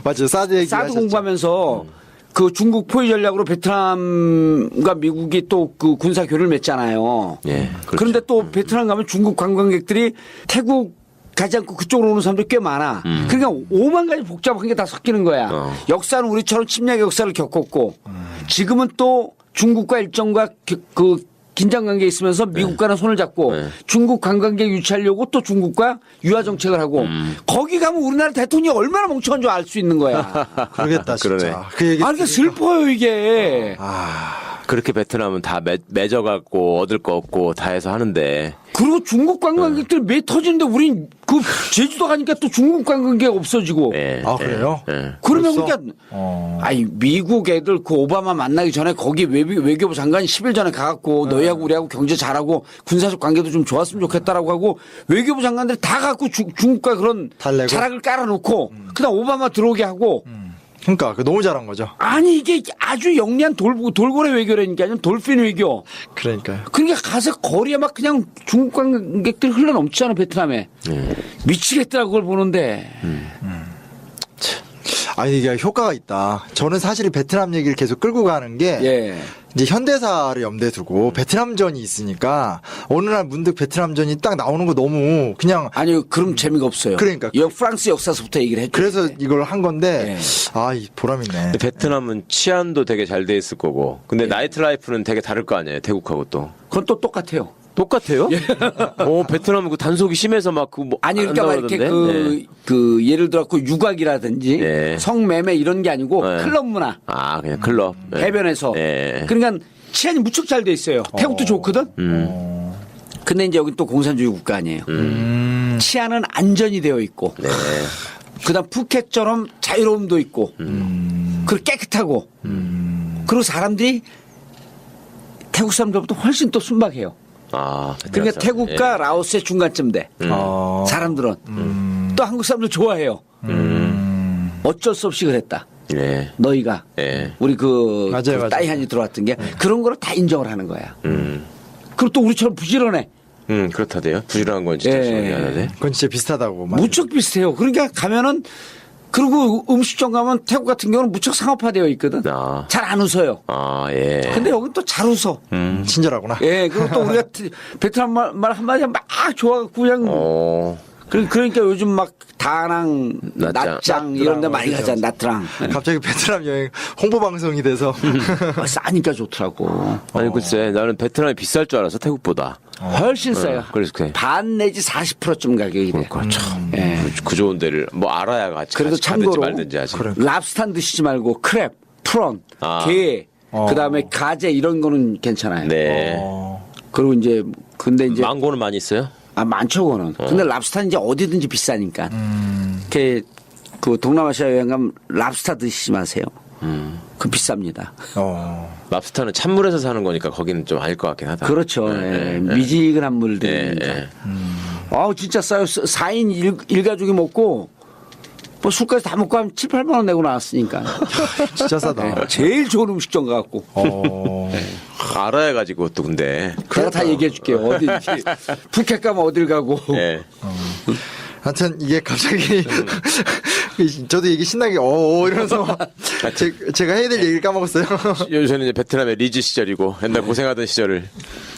맞아요. 사드 얘기 사드 하셨죠. 공부하면서 그 중국 포위 전략으로 베트남과 미국이 또 그 군사 교류를 맺잖아요. 예, 그렇죠. 그런데 또 베트남 가면 중국 관광객들이 태국 가지 않고 그쪽으로 오는 사람들이 꽤 많아. 그러니까 5만 가지 복잡한 게 다 섞이는 거야. 역사는 우리처럼 침략의 역사를 겪었고 지금은 또 중국과 일정과 그 긴장 관계에 있으면서 미국과는 손을 잡고 중국 관광객 유치하려고 또 중국과 유화 정책을 하고 거기 가면 우리나라 대통령이 얼마나 멍청한 줄 알 수 있는 거야. 그러겠다 진짜. 그러네. 그 얘기. 아, 그러니까 슬퍼요 이게. 그렇게 베트남은 다 맺어갖고 얻을 거 없고 다 해서 하는데. 그리고 중국 관광객들 매 터지는데 우린 그 제주도 가니까 또 중국 관광객 없어지고. 예, 아 그래요? 예. 그러면 벌써? 그러니까 아니 미국 애들 그 오바마 만나기 전에 거기 외교부 장관이 10일 전에 가갖고 너희하고 우리하고 경제 잘하고 군사적 관계도 좀 좋았으면 좋겠다라고 하고 외교부 장관들이 다 갖고 중국과 그런 달래고? 자락을 깔아놓고 그다음 오바마 들어오게 하고 그러니까 그 너무 잘한 거죠. 아니 이게 아주 영리한 돌고래 외교라니까 아니면 돌핀 외교. 그러니까요. 그러니까 가서 거리에 막 그냥 중국 관광객들이 흘러넘치잖아 베트남에. 미치겠더라고 그걸 보는데. 아니 이게 효과가 있다. 저는 사실 베트남 얘기를 계속 끌고 가는 게 예. 이제 현대사를 염두에 두고 베트남전이 있으니까 어느 날 문득 베트남전이 딱 나오는 거 너무 그냥 아니 그럼 재미가 없어요. 그러니까. 프랑스 역사서부터 얘기를 했죠. 그래서 이걸 한 건데 예. 이 보람 있네. 근데 베트남은 치안도 되게 잘 돼 있을 거고. 근데 나이트 라이프는 되게 다를 거 아니에요. 태국하고 또. 그건 또 똑같아요. 똑같아요? 베트남은 그 단속이 심해서 막 그 뭐. 아니 그러니까 막 이렇게 네. 그 예를 들어 그 유곽이라든지 네. 성매매 이런 게 아니고 네. 클럽 문화 아, 그냥 클럽. 네. 해변에서 네. 그러니까 치안이 무척 잘 돼 있어요. 태국도 좋거든. 근데 이제 여기 또 공산주의 국가 아니에요. 치안은 안전이 되어 있고 네. 그다음 푸켓처럼 자유로움도 있고 그리고 깨끗하고 그리고 사람들이 태국 사람들보다 훨씬 또 순박해요. 아, 그러니까 태국과 라오스의 중간쯤 돼. 사람들은 또 한국 사람들 좋아해요. 어쩔 수 없이 그랬다. 네. 너희가 네. 우리 그 맞아요. 따이한이 들어왔던 게 그런 거를 다 인정을 하는 거야. 그리고 또 우리처럼 부지런해. 그렇다대요. 부지런한 건 진짜 예. 미안하네. 그건 진짜 비슷하다고. 무척 비슷해요. 그러니까 가면은 그리고 음식점 가면 태국 같은 경우는 무척 상업화되어 있거든. 아. 잘 안 웃어요. 아, 예. 근데 여기 또 잘 웃어. 친절하구나. 예, 그리고 또 우리가 베트남 말 한마디 막 좋아하고 그냥 그러니까 요즘 막 다낭, 나짱 이런 데 많이 그렇죠. 가잖아. 나트랑. 갑자기 베트남 여행 홍보 방송이 돼서 싸니까 좋더라고. 아니, 글쎄, 나는 베트남이 비쌀 줄 알았어, 태국보다. 훨씬 싸요. 그래서 그래. 반 내지 40%쯤 가격이 돼. 그러니까 참. 예. 그 좋은 데를 뭐 알아야 같이 그래도 같이 가든지 참고로 말든지 하지. 랍스탄 드시지 말고 크랩, 프론, 아. 게, 그다음에 가재 이런 거는 괜찮아요. 네. 그리고 이제 근데 이제 망고는 많이 있어요? 많죠 그거는. 근데 랍스타는 이제 어디든지 비싸니까. 그 동남아시아 여행 가면 랍스타 드시지 마세요. 그 비쌉니다. 랍스타는 찬물에서 사는 거니까 거기는 좀 아닐 것 같긴 하다. 그렇죠. 예. 미지근한 물들이니까. 예. 아우 진짜 싸요. 4인 일가족이 먹고 뭐 술까지 다 먹고 한 7, 8만 원 내고 나왔으니까. 진짜 싸다. 제일 좋은 음식점 가갖고. 알아야 가지고 또 근데. 제가 다 얘기해 줄게요. 어딘지. 푸켓 가면 어딜 가고. 예. 하여튼 이게 갑자기 저도 이게 신나게 이러면서 제가 해야 될 얘기를 까먹었어요. 요새는 이제 베트남의 리즈 시절이고 옛날 고생하던 시절을.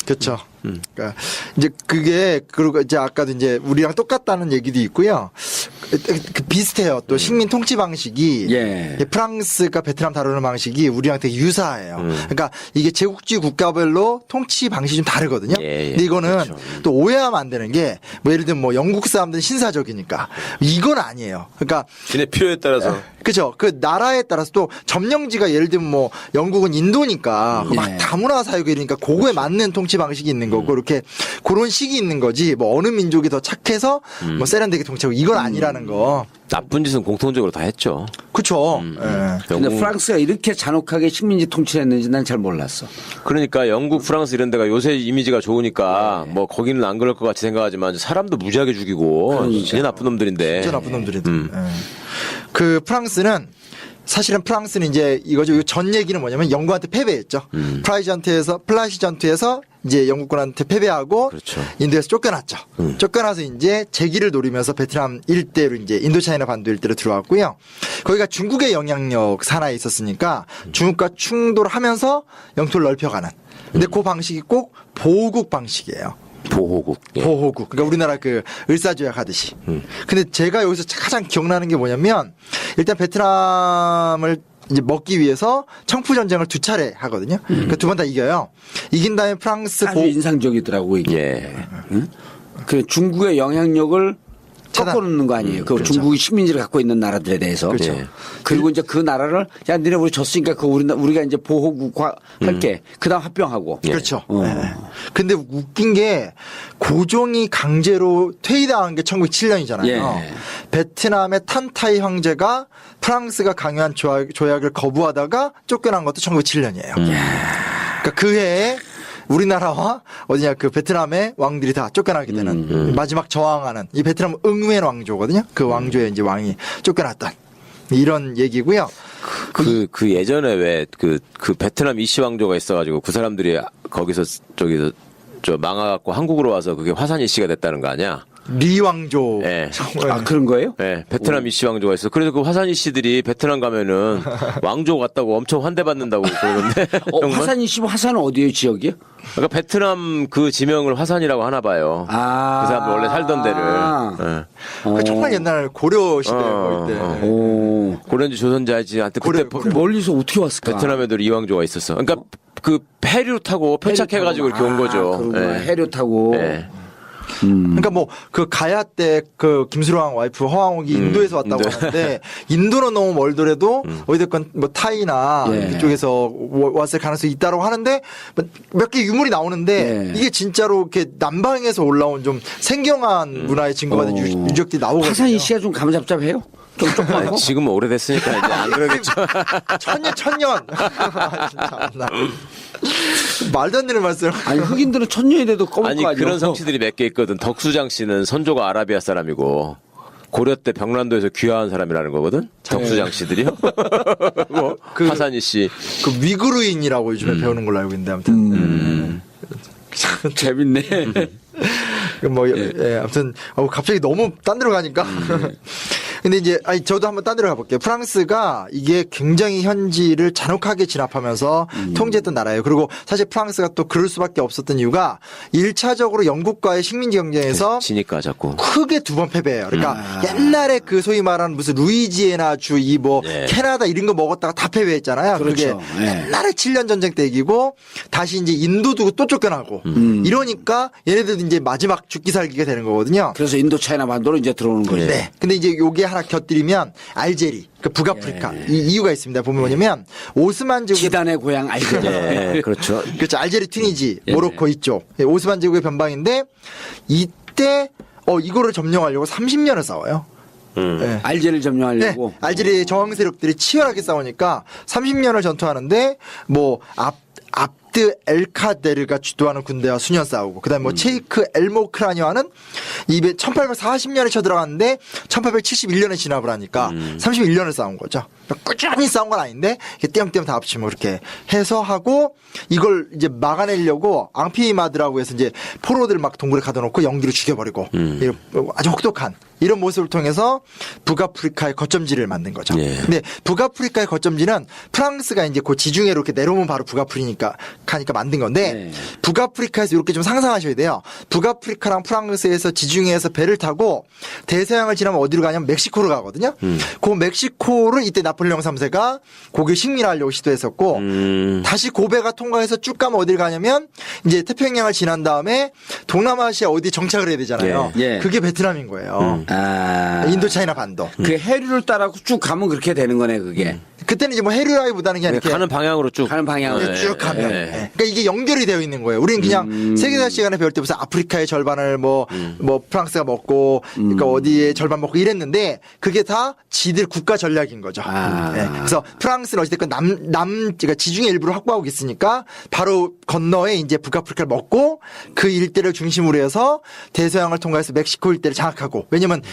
그렇죠. 그러니까 이제 그게 그리고 이제 아까도 이제 우리랑 똑같다는 얘기도 있고요. 그 비슷해요. 또 식민 통치 방식이 예. 프랑스가 베트남 다루는 방식이 우리랑 되게 유사해요. 그러니까 이게 제국주의 국가별로 통치 방식이 좀 다르거든요. 예, 예. 근데 이거는 그렇죠. 또 오해하면 안 되는 게 뭐 예를 들면 뭐 영국 사람들은 신사적이니까 이건 아니에요. 그러니까 지네 필요에 따라서. 그죠. 그 나라에 따라서 또 점령지가 예를 들면 뭐 영국은 인도니까 예. 막 다문화 사회고 이러니까 그거에 맞는 통치 방식이 있는 거고 이렇게 그런 식이 있는 거지 뭐 어느 민족이 더 착해서 뭐 세련되게 통치하고 이건 아니라는 거. 나쁜 짓은 공통적으로 다 했죠. 그렇죠. 근데 프랑스가 이렇게 잔혹하게 식민지 통치를 했는지 난 잘 몰랐어. 그러니까 영국, 프랑스 이런 데가 요새 이미지가 좋으니까 뭐 거기는 안 그럴 것 같이 생각하지만 사람도 무지하게 죽이고 진짜 나쁜 놈들인데. 진짜 나쁜 놈들인데. 그 프랑스는 사실은 프랑스는 이제 이거죠. 전 얘기는 뭐냐면 영국한테 패배했죠. 플라시전투에서 이제 영국군한테 패배하고 그렇죠. 인도에서 쫓겨났죠. 쫓겨나서 이제 재기를 노리면서 베트남 일대로 이제 인도차이나 반도 일대로 들어왔고요. 거기가 중국의 영향력 산하에 있었으니까 중국과 충돌하면서 영토를 넓혀가는. 근데 그 방식이 꼭 보호국 방식이에요. 보호국. 예. 보호국. 그러니까 우리나라 그 을사조약 하듯이. 근데 제가 여기서 가장 기억나는 게 뭐냐면 일단 베트남을 이제 먹기 위해서 청푸 전쟁을 2차례 하거든요. 그러니까 2번 다 이겨요. 이긴 다음에 프랑스 아주 인상적이더라고 이게. 예. 응? 그 중국의 영향력을 차단. 꺾어놓는 거 아니에요. 그 중국이 식민지를 갖고 있는 나라들에 대해서. 그렇죠. 예. 그리고 이제 그 나라를 야 니네 우리 졌으니까 그 우리가 이제 보호국화 할게. 그다음 합병하고. 그렇죠. 네. 근데 웃긴 게 고종이 강제로 퇴위당한 게 1907년이잖아요. 예. 베트남의 탄타이 황제가 프랑스가 강요한 조약을 거부하다가 쫓겨난 것도 1907년이에요. 그러니까 그 해에 우리나라와 어디냐 그 베트남의 왕들이 다 쫓겨나게 되는 마지막 저항하는 이 베트남 응웬 왕조거든요. 그 왕조의 이제 왕이 쫓겨났던 이런 얘기고요. 그 예전에 왜 그 베트남 이씨 왕조가 있어가지고 그 사람들이 거기서 저기서 저 망해갖고 한국으로 와서 그게 화산 이씨가 됐다는 거 아니야? 리 왕조. 예. 아 그런 거예요? 네, 베트남 이씨 왕조가 있어. 그래서 그 화산 이씨들이 베트남 가면은 왕조 같다고 엄청 환대받는다고 그러는데. 정말? 화산이 씨 화산은 어디에 지역이요? 그러니까 베트남 그 지명을 화산이라고 하나 봐요. 아. 그 사람들 원래 살던 데를. 예. 그 정말 옛날 고려 시대 때. 오. 고려인지 조선지 알지. 하여튼 그때 그 멀리서 어떻게 왔을까? 베트남 애들 이 왕조가 있었어. 그러니까 그 해류 타고 표착해가지고 이렇게 온 거죠. 그런구나. 예. 해류 타고. 예. 그러니까 뭐 그 가야 때 그 김수로왕 와이프 허황옥이 인도에서 왔다고 하는데 인도는 너무 멀더라도 어디든 뭐 타이나 예. 이쪽에서 왔을 가능성이 있다고 하는데 몇 개 유물이 나오는데 예. 이게 진짜로 이렇게 남방에서 올라온 좀 생경한 문화의 증거가 된 유적들이 나오거든요. 화산이 씨가 좀 감잡잡해요? 좀 조그맣고? 아니, 지금은 오래됐으니까 이제 안 그러겠죠. 천년. 진짜 나 말도 안 되는 말씀. 아니 흑인들은 천년이 돼도 검을 아니 거 아니에요? 그런 성씨들이 몇 개 있거든. 덕수장 씨는 선조가 아라비아 사람이고 고려 때 병란도에서 귀화한 사람이라는 거거든. 덕수장 씨들이요. 뭐 화산이 씨. 그 위그루인이라고 요즘에 배우는 걸로 알고 있는데 아무튼. 재밌네. 뭐, 예, 아무튼, 갑자기 너무 딴 데로 가니까. 근데 이제, 저도 한번 딴 데로 가볼게요. 프랑스가 이게 굉장히 현지를 잔혹하게 진압하면서 통제했던 나라예요. 그리고 사실 프랑스가 또 그럴 수밖에 없었던 이유가 1차적으로 영국과의 식민지 경쟁에서 지니까 자꾸. 크게 2번 패배해요. 그러니까 옛날에 그 소위 말하는 무슨 루이지애나 주 이 뭐 예. 캐나다 이런 거 먹었다가 다 패배했잖아요. 그렇죠. 그게 예. 옛날에 7년 전쟁 때 이기고 다시 이제 인도 두고 또 쫓겨나고 이러니까 얘네들도 이제 마지막 죽기 살기가 되는 거거든요. 그래서 인도 차이나 반도로 이제 들어오는 거죠. 네. 근데 이제 요게 하나 곁들이면 알제리, 그 북아프리카 이 이유가 있습니다. 보면 뭐냐면 오스만 제국의 지단의 고향 알죠. 예, 그렇죠. 그렇죠. 알제리, 튀니지, 모로코 이쪽 오스만 제국의 변방인데 이때 이거를 점령하려고 30년을 싸워요. 네. 알제리를 점령하려고. 네. 알제리 저항 세력들이 치열하게 싸우니까 30년을 전투하는데 뭐 압드 엘카데르가 주도하는 군대와 수년 싸우고 그다음에 뭐 체이크 엘모크라니와는 1840년에 쳐들어갔는데 1871년에 진압을 하니까 31년을 싸운 거죠. 그러니까 꾸준히 싸운 건 아닌데 띄엄띄엄 다 합치면 그렇게 해서 하고 이걸 이제 막아내려고 앙피마드라고 해서 이제 포로들 막 동굴에 가둬놓고 연기로 죽여버리고 아주 혹독한 이런 모습을 통해서 북아프리카의 거점지를 만든 거죠. 예. 근데 북아프리카의 거점지는 프랑스가 이제 그 지중해로 이렇게 내려오면 바로 북아프리카 가니까 만든 건데 네. 북아프리카에서 이렇게 좀 상상하셔야 돼요. 북아프리카랑 프랑스에서 지중해에서 배를 타고 대서양을 지나면 어디로 가냐면 멕시코로 가거든요. 그 멕시코를 이때 나폴레옹 3세가 거기 식민하려고 시도했었고 다시 고베가 통과해서 쭉 가면 어디를 가냐면 이제 태평양을 지난 다음에 동남아시아 어디 정착을 해야 되잖아요. 예. 예. 그게 베트남인 거예요. 인도차이나 반도. 그 해류를 따라 쭉 가면 그렇게 되는 거네, 그게. 그때는 이제 뭐 해류라기보다는 그냥 이렇게 가는 방향으로 쭉. 가는 방향으로. 쭉 가면. 그러니까 이게 연결이 되어 있는 거예요. 우리는 그냥 세계사 시간에 배울 때 무슨 아프리카의 절반을 뭐 프랑스가 먹고, 그러니까 어디에 절반 먹고 이랬는데 그게 다 지들 국가 전략인 거죠. 그래서 프랑스는 어찌됐건 그러니까 지중해 일부를 확보하고 있으니까 바로 건너에 이제 북아프리카를 먹고 그 일대를 중심으로 해서 대서양을 통과해서 멕시코 일대를 장악하고, 왜냐면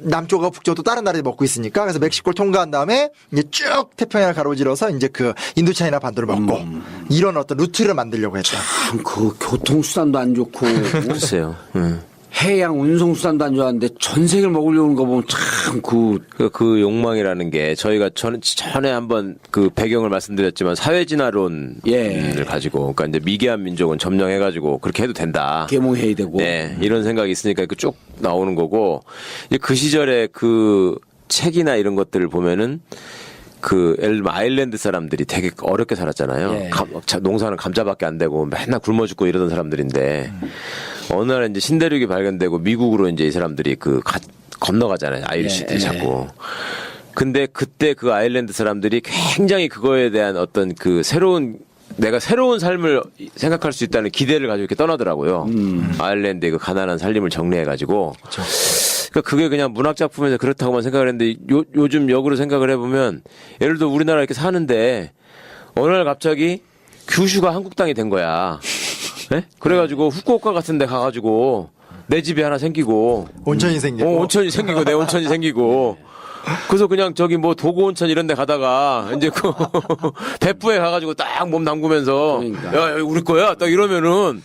남쪽하고 북쪽도 다른 나라들이 먹고 있으니까, 그래서 멕시코를 통과한 다음에 이제 쭉 태평양을 가로질러서 이제 그 인도차이나 반도를 먹고 이런 어떤 루트를 만들려고 했다. 참, 그 교통수단도 안 좋고. 글쎄요. 해양 운송수단도 안 좋았는데 전 세계를 먹으려는 거 보면 참 그 욕망이라는 게 저희가 전에 한번 그 배경을 말씀드렸지만 사회진화론을 가지고, 그러니까 이제 미개한 민족은 점령해가지고 그렇게 해도 된다. 계몽해야 되고. 네, 이런 생각이 있으니까 그 쭉 나오는 거고, 이제 그 시절에 그 책이나 이런 것들을 보면은 그 예를 들면 아일랜드 사람들이 되게 어렵게 살았잖아요. 예. 농사는 감자밖에 안 되고 맨날 굶어 죽고 이러던 사람들인데 어느 날 이제 신대륙이 발견되고 미국으로 이제 이 사람들이 건너가잖아요. 아이리시들이 자꾸. 근데 그때 그 아일랜드 사람들이 굉장히 그거에 대한 어떤 그 내가 새로운 삶을 생각할 수 있다는 기대를 가지고 이렇게 떠나더라고요. 아일랜드의 그 가난한 살림을 정리해가지고. 그렇죠. 그러니까 그게 그냥 문학 작품에서 그렇다고만 생각을 했는데 요즘 역으로 생각을 해보면 예를 들어 우리나라 이렇게 사는데 어느 날 갑자기 규슈가 한국 땅이 된 거야. 네? 그래가지고 후쿠오카 같은 데 가가지고 내 집이 하나 생기고 온천이 생기고. 온천이 생기고 내 온천이 생기고 그래서 그냥 저기 뭐 도구 온천 이런 데 가다가 이제 그 배프에 가가지고 딱 몸 담그면서 그러니까. 야 여기 우리 거야 딱 이러면은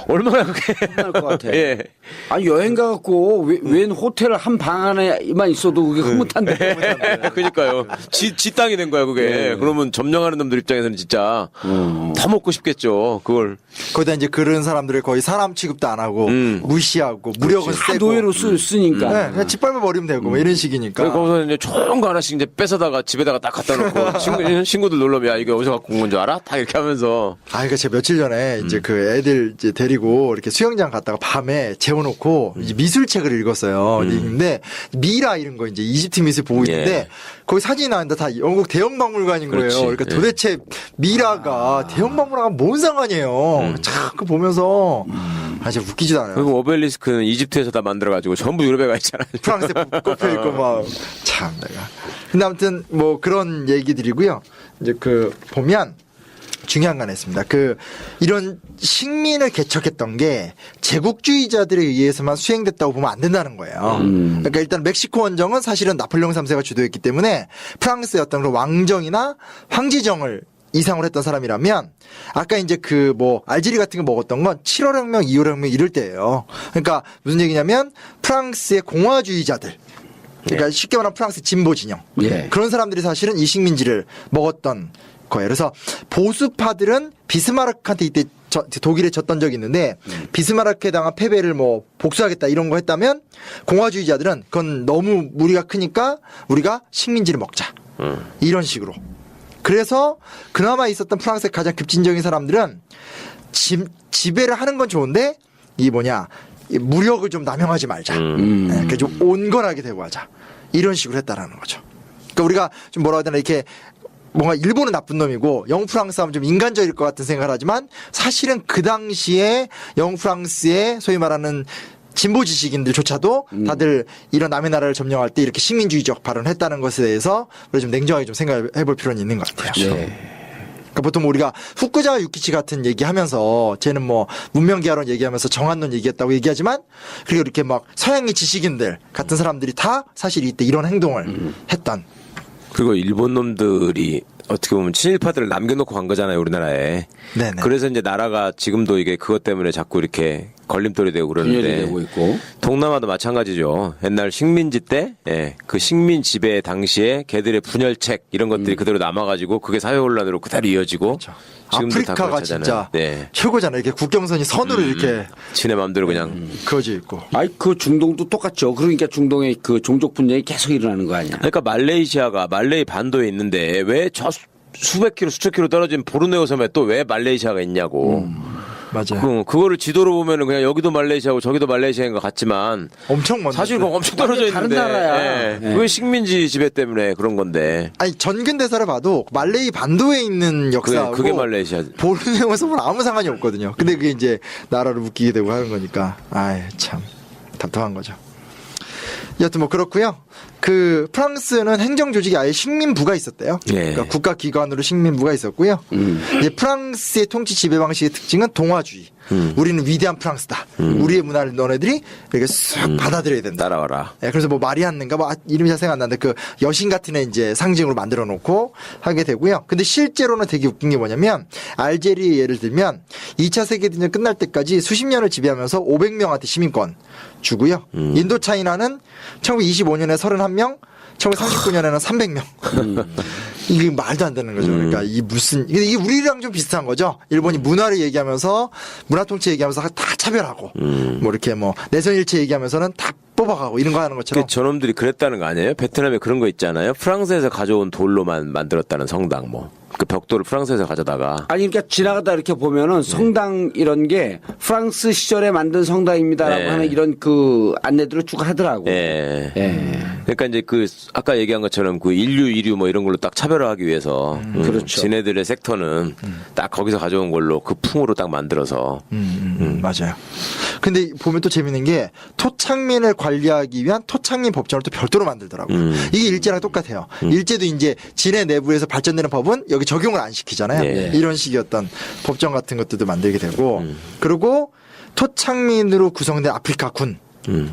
얼마나 그게 할 것 같아. 예. 아니 여행 가갖고 웬 호텔 한 방 안에만 있어도 그게 흐뭇한데. 그러니까요. 지 땅이 된 거야 그게. 그러면 점령하는 놈들 입장에서는 진짜 더 먹고 싶겠죠. 그걸. 거기다 이제 그런 사람들을 거의 사람 취급도 안 하고 무시하고 무력은 다 세고. 노예로 쓰니까. 네, 그냥 짓밟아 버리면 되고 뭐 이런 식이니까. 그래서 거기서 이제 좋은 거 하나씩 이제 뺏어다가 집에다가 딱 갖다 놓고 친구들 놀러 오면 야 이거 어디서 갖고 온 건 줄 알아? 딱 이렇게 하면서. 그러니까 제가 며칠 전에 이제 그 애들 이제 데리고 이렇게 수영장 갔다가 밤에 재워놓고 이제 미술책을 읽었어요. 근데 미라 이런 거 이제 이집트 미술 보고 있는데 거기 사진이 나왔는데 다 영국 대형박물관인 거예요. 그렇지. 그러니까 도대체 미라가 대형박물관과 뭔 상관이에요. 참 그 보면서 진짜 웃기지도 않아요. 그리고 오벨리스크는 이집트에서 다 만들어가지고 전부 유럽에 가 있잖아요. 프랑스에 꼽혀 있고 막 참 내가. 근데 아무튼 뭐 그런 얘기들이고요. 이제 그 보면 중요한 건 했습니다. 이런 식민을 개척했던 게 제국주의자들에 의해서만 수행됐다고 보면 안 된다는 거예요. 그러니까 일단 멕시코 원정은 사실은 나폴레옹 3세가 주도했기 때문에 프랑스의 어떤 그런 왕정이나 황제정을 이상으로 했던 사람이라면 아까 이제 그 뭐 알제리 같은 거 먹었던 건 7월 혁명, 2월 혁명 이럴 때예요. 그러니까 무슨 얘기냐면 프랑스의 공화주의자들, 그러니까 쉽게 말하면 프랑스 진보 진영 그런 사람들이 사실은 이 식민지를 먹었던 거예요. 그래서 보수파들은 비스마르크한테 이때 독일에 졌던 적이 있는데 비스마르크에 당한 패배를 뭐 복수하겠다 이런 거 했다면 공화주의자들은 그건 너무 무리가 크니까 우리가 식민지를 먹자 이런 식으로. 그래서 그나마 있었던 프랑스의 가장 급진적인 사람들은 지배를 하는 건 좋은데 이 무력을 좀 남용하지 말자. 그러니까 좀 온건하게 대고 하자. 이런 식으로 했다라는 거죠. 그러니까 우리가 좀 뭐라 해야 되나 이렇게 뭔가 일본은 나쁜 놈이고 영국 프랑스 하면 좀 인간적일 것 같은 생각을 하지만 사실은 그 당시에 영국 프랑스의 소위 말하는 진보 지식인들조차도 다들 이런 남의 나라를 점령할 때 이렇게 식민주의적 발언을 했다는 것에 대해서 우리 좀 냉정하게 좀 생각해 볼 필요는 있는 것 같아요. 그렇죠. 그러니까 보통 우리가 후쿠자와 유키치 같은 얘기하면서 쟤는 뭐 문명기하론 얘기하면서 정한론 얘기했다고 얘기하지만 그리고 이렇게 막 서양의 지식인들 같은 사람들이 다 사실 이때 이런 행동을 했던. 그리고 일본 놈들이 어떻게 보면 친일파들을 남겨놓고 간 거잖아요, 우리나라에. 네네. 그래서 이제 나라가 지금도 이게 그것 때문에 자꾸 이렇게 걸림돌이 되고 균열이 그러는데. 되고 있고. 동남아도 마찬가지죠. 옛날 식민지 때, 그 식민 지배 당시에 걔들의 분열책 이런 것들이 그대로 남아가지고 그게 사회혼란으로 그대로 이어지고. 그렇죠. 지금도 다 아프리카가 그렇잖아요. 진짜 최고잖아요. 이렇게 국경선이 선으로 이렇게 지네 맘대로 그냥. 그어져 있고. 그 중동도 똑같죠. 그러니까 중동의 그 종족 분쟁이 계속 일어나는 거 아니야. 그러니까 말레이시아가 말레이 반도에 있는데 왜 저 수백 킬로 수천 킬로 떨어진 보르네오 섬에 또 왜 말레이시아가 있냐고. 맞아요. 그거를 지도로 보면은 그냥 여기도 말레이시아고 저기도 말레이시아인 것 같지만 엄청 먼. 사실 그건 엄청 떨어져 다른 있는데 나라야. 예. 그게 식민지 지배 때문에 그런 건데 아니 전근대사를 봐도 말레이 반도에 있는 역사하고 그게 말레이시아. 보르네오 섬은 아무 상관이 없거든요. 근데 그게 이제 나라로 묶이게 되고 하는 거니까 아이 참 답답한 거죠. 여튼 뭐 그렇고요. 그 프랑스는 행정 조직이 아예 식민부가 있었대요. 예. 그러니까 국가 기관으로 식민부가 있었고요. 이제 프랑스의 통치 지배 방식의 특징은 동화주의. 우리는 위대한 프랑스다. 우리의 문화를 너네들이 이렇게 쑥 받아들여야 된다. 따라와라. 예, 그래서 뭐 마리안는가 뭐 이름이 잘 생각 안 나는데 그 여신 같은 애 이제 상징으로 만들어 놓고 하게 되고요. 근데 실제로는 되게 웃긴 게 뭐냐면 알제리 예를 들면 2차 세계대전 끝날 때까지 수십 년을 지배하면서 500명한테 시민권 주고요. 인도 차이나는 1925년에 31명, 1939년에는 300명. 이게 말도 안 되는 거죠. 그러니까 이 무슨 이게 우리랑 좀 비슷한 거죠. 일본이 문화를 얘기하면서 문화 통치 얘기하면서 다 차별하고 뭐 이렇게 뭐 내선 일체 얘기하면서는 다 뽑아가고 이런 거 하는 것처럼. 저놈들이 그랬다는 거 아니에요? 베트남에 그런 거 있잖아요. 프랑스에서 가져온 돌로만 만들었다는 성당 뭐. 그 벽돌을 프랑스에서 가져다가. 아니 그러니까 지나가다 이렇게 보면은 성당 이런 게 프랑스 시절에 만든 성당입니다라고 네. 하는 이런 그 안내들을 쭉 하더라고. 예. 예. 그러니까 이제 그 아까 얘기한 것처럼 그 인류 뭐 이런 걸로 딱 차별화하기 위해서 그렇죠. 지네들의 섹터는 딱 거기서 가져온 걸로 그 풍으로 딱 만들어서 맞아요. 근데 보면 또 재밌는 게 토착민을 관리하기 위한 토착민 법전을 또 별도로 만들더라고요. 이게 일제랑 똑같아요. 일제도 이제 진해 내부에서 발전되는 법은 여기 적용을 안 시키잖아요. 네. 이런 식이었던 법전 같은 것들도 만들게 되고 그리고 토착민으로 구성된 아프리카 군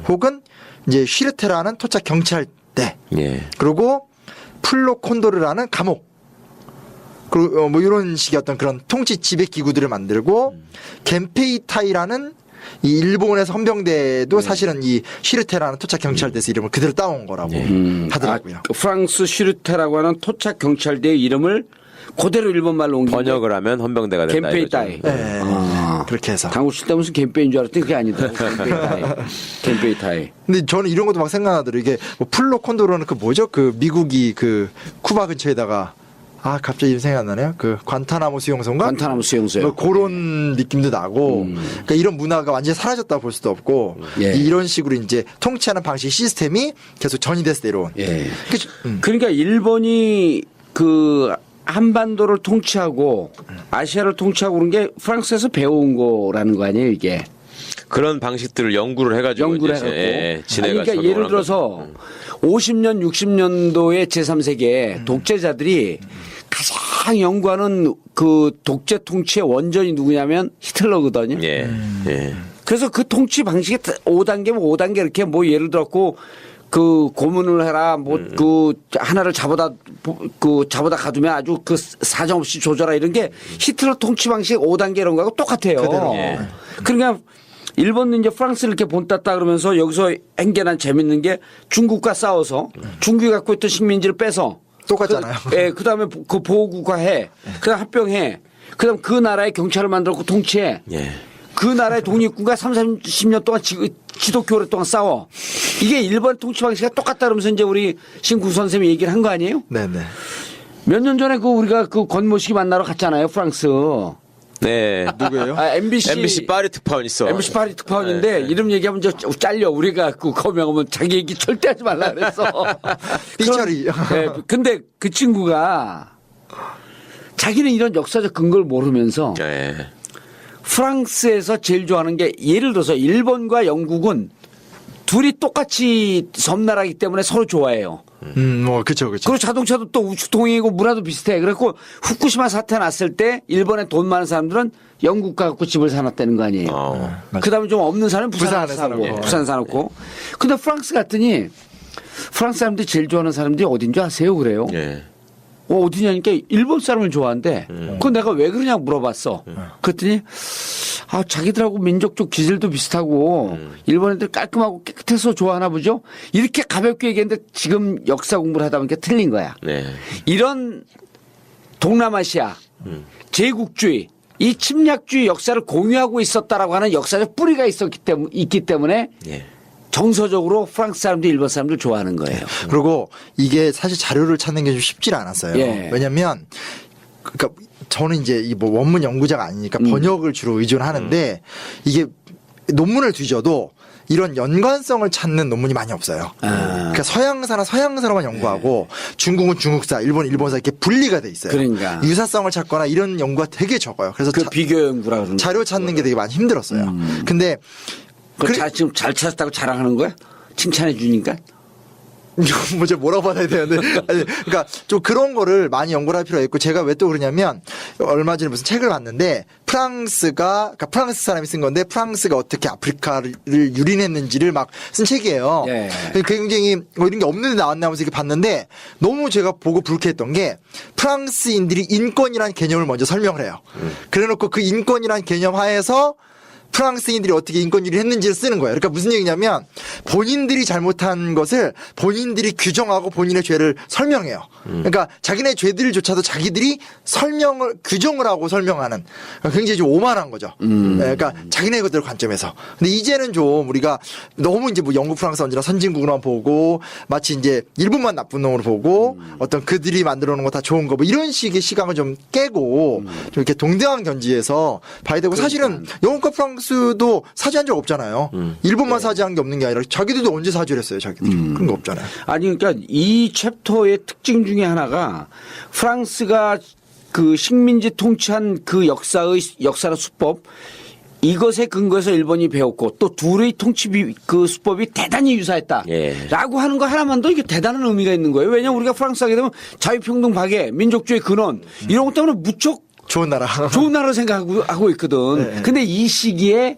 혹은 이제 쉬르테라는 토착 경찰대 예. 그리고 플로콘도르라는 감옥 그리고 뭐 이런 식의 어떤 그런 통치 지배 기구들을 만들고 겐페이타이라는 이 일본에서 헌병대도 사실은 이 쉬르테라는 토착 경찰대에서 이름을 그대로 따온 거라고 하더라고요. 그 프랑스 슈르테라고 하는 토착 경찰대의 이름을 그대로 일본말로 옮긴 번역을 하면 헌병대가 된다. 겐페이타이. 이거죠. 네. 그렇게 해서. 당구 칠 때 무슨 겐페인 줄 알았더니 그게 아니다. 겐페이타이. 겐페이타이. 근데 저는 이런 것도 막 생각나더라고요. 이게 뭐 플로콘도로는 그 뭐죠? 그 미국이 그 쿠바 근처에다가 아 갑자기 이름 생각 안 나네요. 그 관타나모 수용소인가? 관타나모 수용소요. 뭐 그런 느낌도 나고 그러니까 이런 문화가 완전히 사라졌다 볼 수도 없고 예. 이런 식으로 이제 통치하는 방식 시스템이 계속 전이돼서 내려온. 예. 그- 그러니까 일본이 그 한반도를 통치하고 아시아를 통치하고 그런 게 프랑스에서 배워온 거라는 거 아니에요, 이게. 그런 방식들을 연구를 해가지고 연구를 이제 해갖고. 예, 지네가 그러니까 적용을 예를 한 들어서 50년, 60년도의 제3세계 독재자들이 가장 연구하는 그 독재 통치의 원전이 누구냐면 히틀러거든요. 거죠. 예. 예. 그래서 그 통치 방식이 5단계면 5단계 이렇게 뭐 예를 들었고 그 고문을 해라 뭐 그 하나를 잡아다 가두면 아주 그 사정없이 조져라 이런 게 히틀러 통치 방식 5단계 이런 거하고 똑같아요. 그대로. 예. 그러니까 일본은 이제 프랑스를 이렇게 본땄다 그러면서 여기서 행견한 재밌는 게 중국과 싸워서 중국이 갖고 있던 식민지를 빼서 똑같잖아요. 그다음에 그 보호국가해. 그다음 합병해. 그다음 그 나라의 경찰을 만들었고 통치해. 예. 그 나라의 독립군과 30년 동안 지독히 오랫동안 싸워. 이게 일본 통치 방식이 똑같다 그러면서 이제 우리 신구 선생님이 얘기를 한 거 아니에요? 네네. 몇 년 전에 그 우리가 그 권모식이 만나러 갔잖아요, 프랑스. 네. 누구예요? MBC 파리 특파원 있어. MBC 파리 특파원인데 이름 얘기하면 저 잘려. 우리가 그 거명하면 자기 얘기 절대 하지 말라 그랬어. 삐처리. 네, 근데 그 친구가 자기는 이런 역사적 근거를 모르면서 예. 프랑스에서 제일 좋아하는 게 예를 들어서 일본과 영국은 둘이 똑같이 섬나라이기 때문에 서로 좋아해요. 뭐 그렇죠. 그리고 자동차도 또 우측 동행이고 문화도 비슷해. 그래갖고 후쿠시마 사태 났을 때 일본에 돈 많은 사람들은 영국 가갖고 집을 사놨다는 거 아니에요. 그다음에 좀 없는 사람은 부산에 부산에 사고 사놓고. 부산 사놓고. 근데 프랑스 갔더니 프랑스 사람들이 제일 좋아하는 사람들이 어딘 줄 아세요? 그래요. 예. 어디냐니까 일본 사람을 좋아한대. 그건 내가 왜 그러냐고 물어봤어. 그랬더니 아 자기들하고 민족적 기질도 비슷하고 일본 애들 깔끔하고 깨끗해서 좋아하나 보죠. 이렇게 가볍게 얘기했는데 지금 역사 공부를 하다 보니까 틀린 거야. 네. 이런 동남아시아 제국주의 이 침략주의 역사를 공유하고 있었다라고 하는 역사적 뿌리가 있기 때문에 예. 정서적으로 프랑스 사람들, 일본 사람들 좋아하는 거예요. 그리고 이게 사실 자료를 찾는 게 좀 쉽지 않았어요. 예. 왜냐면 그러니까 저는 이제 이 뭐 원문 연구자가 아니니까 번역을 주로 의존하는데 이게 논문을 뒤져도 이런 연관성을 찾는 논문이 많이 없어요. 그러니까 서양사나 서양사로만 연구하고 중국은 중국사, 일본은 일본사 이렇게 분리가 돼 있어요. 그러니까. 유사성을 찾거나 이런 연구가 되게 적어요. 그래서 그 비교 연구라 그러는 자료 찾는 게 되게 많이 힘들었어요. 근데 지금 잘 찾았다고 자랑하는 거야? 칭찬해 주니까? 뭐죠 뭐라고 받아야 되는데 아니, 그러니까 좀 그런 거를 많이 연구를 할 필요가 있고 제가 왜 또 그러냐면 얼마 전에 무슨 책을 봤는데 그러니까 프랑스 사람이 쓴 건데 프랑스가 어떻게 아프리카를 유린했는지를 막 쓴 책이에요. 예. 굉장히 뭐 이런 게 없는데 나왔나 하면서 이렇게 봤는데 너무 제가 보고 불쾌했던 게 프랑스인들이 인권이라는 개념을 먼저 설명을 해요. 그래놓고 그 인권이라는 개념 하에서 프랑스인들이 어떻게 인권유리를 했는지를 쓰는 거예요. 그러니까 무슨 얘기냐면 본인들이 잘못한 것을 본인들이 규정하고 본인의 죄를 설명해요. 그러니까 자기네 죄들조차도 자기들이 규정을 하고 설명하는 굉장히 좀 오만한 거죠. 그러니까 자기네 것들 관점에서. 근데 이제는 좀 우리가 너무 이제 뭐 영국, 프랑스 언제나 선진국으로만 보고 마치 이제 일본만 나쁜 놈으로 보고 어떤 그들이 만들어 놓은 거 다 좋은 거 뭐 이런 식의 시각을 좀 깨고 좀 이렇게 동등한 견지에서 봐야 되고 사실은 영국과 프랑스도 사죄한 적 없잖아요. 일본만 사죄한 게 없는 게 아니라 자기들도 언제 사죄를 했어요, 자기들이. 그런 거 없잖아요. 아니 그러니까 이 챕터의 특징 중에 하나가 프랑스가 그 식민지 통치한 그 역사나 수법 이것에 근거해서 일본이 배웠고 또 둘의 통치 그 수법이 대단히 유사했다라고 예. 하는 거 하나만도 이게 대단한 의미가 있는 거예요. 왜냐하면 우리가 프랑스 하게 되면 자유평등 박애, 민족주의 근원 이런 것 때문에 무척 좋은 나라. 좋은 나라로 생각하고 있거든. 네. 근데 이 시기에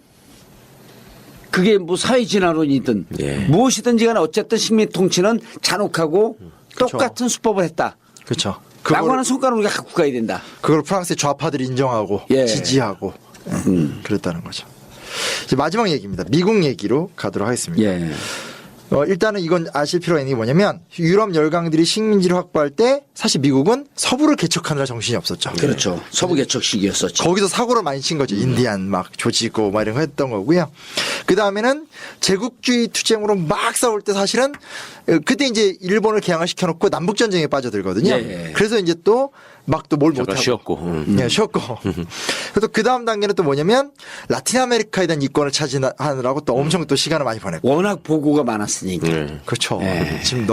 그게 뭐 사회 진화론이든 예. 무엇이든지 간에 어쨌든 식민 통치는 잔혹하고 똑같은 수법을 했다. 그렇죠. 라고 하는 성과를 우리가 갖고 가야 된다. 그걸 프랑스의 좌파들이 인정하고 예. 지지하고 그랬다는 거죠. 이제 마지막 얘기입니다. 미국 얘기로 가도록 하겠습니다. 예. 일단은 이건 아실 필요가 있는 게 뭐냐면 유럽 열강들이 식민지를 확보할 때 사실 미국은 서부를 개척하느라 정신이 없었죠. 그렇죠. 서부 개척 시기였었죠. 거기서 사고를 많이 친 거죠. 인디안 막 조지고 막 이런 거 했던 거고요. 그 다음에는 제국주의 투쟁으로 막 싸울 때 사실은 그때 이제 일본을 개항을 시켜놓고 남북전쟁에 빠져들거든요. 예. 그래서 이제 또 막 또 뭘 잠깐 못하고. 쉬었고. 네, 쉬었고. 그래서 그 다음 단계는 또 뭐냐면 라틴 아메리카에 대한 이권을 차지하느라고 또 엄청 또 시간을 많이 보냈고. 워낙 보고가 많았으니까. 그렇죠. 예. 지금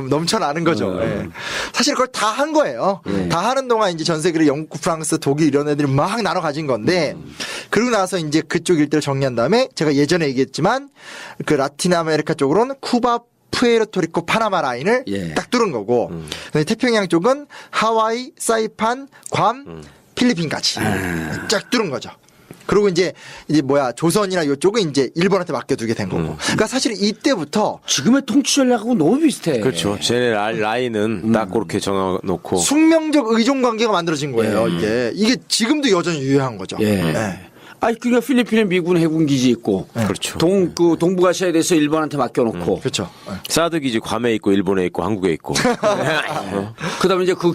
넘쳐나는 거죠. 예. 사실 그걸 다 한 거예요. 다 하는 동안 이제 전 세계를 영국, 프랑스, 독일 이런 애들이 막 나눠 가진 건데 그러고 나서 이제 그쪽 일대를 정리한 다음에 제가 예전에 얘기했지만 그 라틴 아메리카 쪽으로는 쿠바, 푸에르토리코, 파나마 라인을 예. 딱 뚫은 거고 태평양 쪽은 하와이, 사이판, 괌, 필리핀까지 쫙 뚫은 거죠. 그리고 이제 조선이나 이쪽은 이제 일본한테 맡겨두게 된 거고. 그러니까 사실 이때부터 지금의 통치 전략하고 너무 비슷해. 그렇죠. 쟤네 라인은 딱 그렇게 정해놓고. 숙명적 의존 관계가 만들어진 거예요. 이게 지금도 여전히 유효한 거죠. 예. 예. 아니 그러니까 필리핀에 미군 해군 기지 있고, 그렇죠. 동북아시아에 대해서 일본한테 맡겨놓고, 그렇죠. 사드 기지 괌에 있고 일본에 있고 한국에 있고. 그다음에 이제 그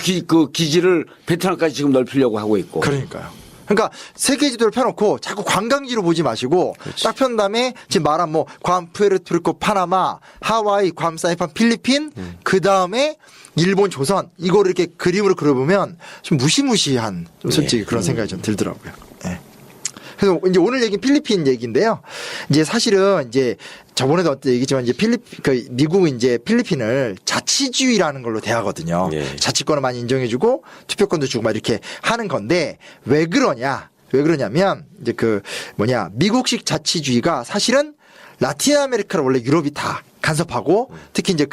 기지를 베트남까지 지금 넓히려고 하고 있고. 그러니까요. 그러니까 세계 지도를 펴놓고 자꾸 관광지로 보지 마시고 딱 편 다음에 지금 말한 뭐 괌, 푸에르토리코, 파나마, 하와이, 괌, 사이판, 필리핀 그 다음에 일본, 조선 이거를 이렇게 그림으로 그려보면 좀 무시무시한 좀 솔직히 그런 생각이 좀 들더라고요. 예. 그래서 이제 오늘 얘기는 필리핀 얘기인데요. 이제 사실은 이제 저번에도 어떤 얘기지만 이제 미국은 이제 필리핀을 자치주의라는 걸로 대하거든요. 예. 자치권을 많이 인정해주고 투표권도 주고 막 이렇게 하는 건데 왜 그러냐면 이제 미국식 자치주의가 사실은 라틴 아메리카를 원래 유럽이 다 간섭하고 특히 이제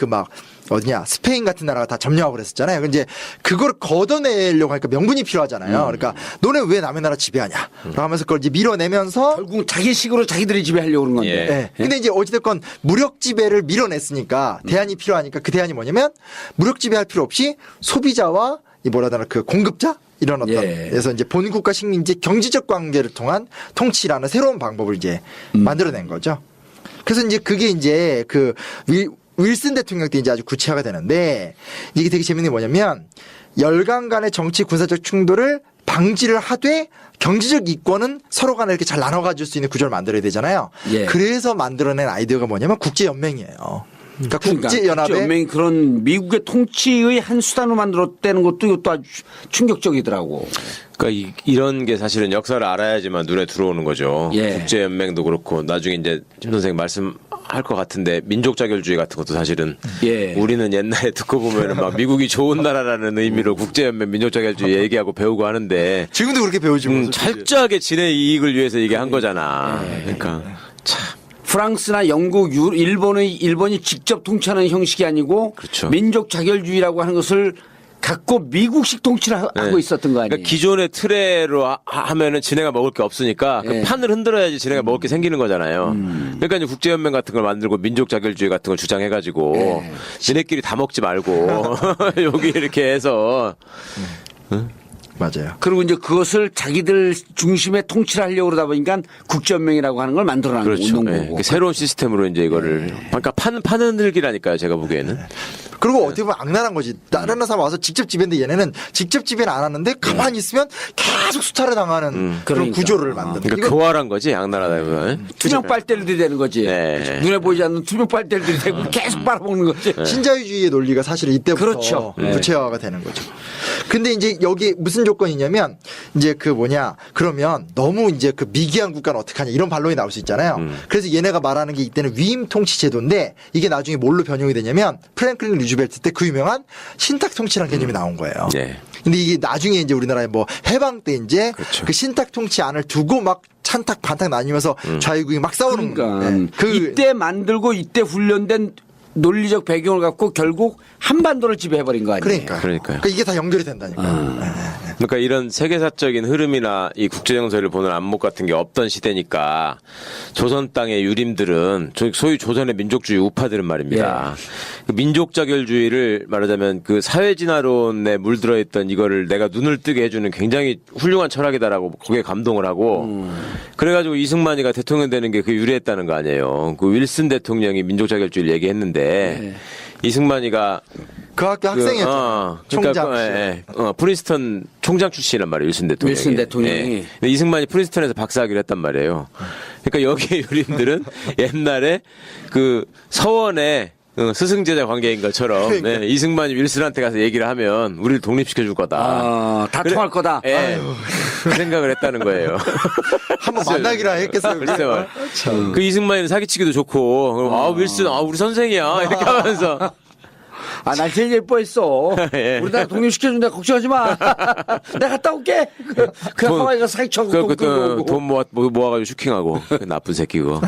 스페인 같은 나라가 다 점령하고 그랬었잖아요. 근데 이제 그걸 걷어내려고 하니까 명분이 필요하잖아요. 그러니까 너네 왜 남의 나라 지배하냐? 라고 하면서 그걸 이제 밀어내면서 결국 자기식으로 자기들이 지배하려고 그런 건데. 네. 근데 이제 어찌됐건 무력 지배를 밀어냈으니까 대안이 필요하니까 그 대안이 뭐냐면 무력 지배할 필요 없이 소비자와 그 공급자 이런 그래서 이제 본국가 식민지 경제적 관계를 통한 통치라는 새로운 방법을 이제 만들어낸 거죠. 그래서 이제 그게 이제 윌슨 대통령 때 이제 아주 구체화가 되는데 이게 되게 재밌는 게 뭐냐면 열강 간의 정치 군사적 충돌을 방지를 하되 경제적 이권은 서로 간에 이렇게 잘 나눠 가질 수 있는 구조를 만들어야 되잖아요. 예. 그래서 만들어낸 아이디어가 뭐냐면 국제연맹이에요. 그러니까 국제연합의 국제연맹이 그런 미국의 통치의 한 수단으로 만들었다는 것도 이것도 아주 충격적이더라고. 그러니까 이런 게 사실은 역사를 알아야지만 눈에 들어오는 거죠. 예. 국제연맹도 그렇고 나중에 이제 심 선생님 말씀할 것 같은데 민족 자결주의 같은 것도 사실은 예. 우리는 옛날에 듣고 보면은 막 미국이 좋은 나라라는 의미로 국제연맹 민족 자결주의 얘기하고 배우고 하는데 지금도 그렇게 배우지 뭐. 철저하게 진의 이익을 위해서 이게 한 거잖아. 그러니까 참. 프랑스나 영국, 일본이 직접 통치하는 형식이 아니고 그렇죠. 민족 자결주의라고 하는 것을 갖고 미국식 통치를 하고 있었던 거 아니에요? 그러니까 기존의 틀에로 하면은 지네가 먹을 게 없으니까 그 판을 흔들어야지 지네가 먹을 게 생기는 거잖아요. 그러니까 이제 국제연맹 같은 걸 만들고 민족 자결주의 같은 걸 주장해가지고 지네끼리 다 먹지 말고 여기 이렇게 해서 맞아요. 그리고 이제 그것을 자기들 중심의 통치를 하려고 그러다 보니까 국제연맹이라고 하는 걸 만들어낸 그렇죠. 운동부고. 그 새로운 시스템으로 이제 이거를 그러니까 판 흔들기라니까요. 제가 보기에는. 그리고 어떻게 보면 악랄한 거지. 다른 나라 사람 와서 직접 지배인데 얘네는 직접 지배는 안 하는데 가만히 있으면 계속 수탈을 당하는 그런 그러니까. 구조를 만드는. 그러니까 교활한 거지 악나라다보다. 투명 빨대들이 되는 거지. 네. 눈에 보이지 않는 투명 빨대들이 되고 계속 빨아먹는 거지. 신자유주의의 논리가 사실 이때부터 그렇죠. 구체화가 되는 거죠. 근데 이제 여기 무슨 조건이냐면 이제 그 뭐냐 그러면 너무 이제 그 미개한 국가는 어떡하냐 이런 반론이 나올 수 있잖아요. 그래서 얘네가 말하는 게 이때는 위임 통치 제도인데 이게 나중에 뭘로 변형이 되냐면 프랭클린 루즈벨트 때 그 유명한 신탁 통치라는 개념이 나온 거예요. 네. 근데 이게 나중에 이제 우리나라에 뭐 해방 때 이제 그렇죠. 그 신탁 통치 안을 두고 막 찬탁 반탁 나뉘면서 좌익이 막 싸우는 그러니까 그 이때 만들고 이때 훈련된 논리적 배경을 갖고 결국 한반도를 지배해버린 거 아니에요? 그러니까요. 그러니까요. 그러니까 이게 다 연결이 된다니까. 그러니까 이런 세계사적인 흐름이나 이 국제정세를 보는 안목 같은 게 없던 시대니까 조선 땅의 유림들은 소위 조선의 민족주의 우파들은 말입니다. 그 민족자결주의를 말하자면 그 사회진화론에 물들어 있던 이거를 내가 눈을 뜨게 해주는 굉장히 훌륭한 철학이다라고 거기에 감동을 하고 그래가지고 이승만이가 대통령 되는 게 그 유리했다는 거 아니에요. 그 윌슨 대통령이 민족자결주의를 얘기했는데 이승만이가 그 학교 학생이었죠. 그러니까 총장. 프린스턴 총장 출신이란 말이에요. 윌슨 대통령이. 윌슨 대통령이. 예. 근데 이승만이 프린스턴에서 박사학위를 했단 말이에요. 그러니까 여기에 유림들은 옛날에 그 서원의 스승제자 관계인 것처럼 그러니까. 이승만이 윌슨한테 가서 얘기를 하면 우리를 독립시켜 줄 거다. 다 통할 거다. 예. 그 생각을 했다는 거예요. 한번 만나기라 했겠어요. 글쎄 말. 그 이승만이는 사기치기도 좋고, 윌슨, 우리 선생이야. 이렇게 하면서. 날 제일 예뻐했어. 예. 우리나라 독립시켜준다. 걱정하지 마. 내가 갔다 올게. 그 하와이 가서 사기쳐고 돈 모아가지고 슈킹하고. 그 나쁜 새끼 그거.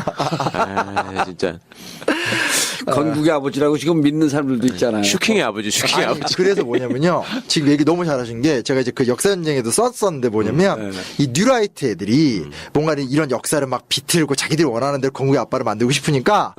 진짜. 건국의 아버지라고 지금 믿는 사람들도 있잖아요. 슈킹의 아버지, 슈킹의 아니, 아버지. 그래서 뭐냐면요. 지금 얘기 너무 잘하신 게 제가 이제 그 역사전쟁에도 썼었는데 뭐냐면 이 뉴라이트 애들이 뭔가 이런 역사를 막 비틀고 자기들이 원하는 대로 건국의 아빠를 만들고 싶으니까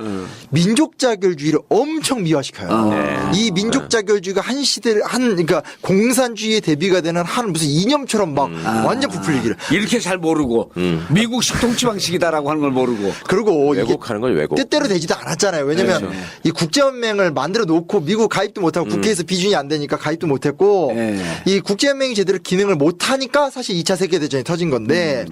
민족자결주의를 엄청 미화시켜요. 이 민족자결주의가 한 시대를 그러니까 공산주의의 대비가 되는 한 무슨 이념처럼 막 완전 부풀리기를. 이렇게 잘 모르고 미국식 통치 방식이다라고 하는 걸 모르고. 그리고 이게 왜곡하는 거죠, 왜곡. 뜻대로 되지도 않았잖아요. 왜냐면 그렇죠. 이 국제연맹을 만들어 놓고 미국 가입도 못하고 국회에서 비준이 안 되니까 가입도 못했고 이 국제연맹이 제대로 기능을 못하니까 사실 2차 세계대전이 터진 건데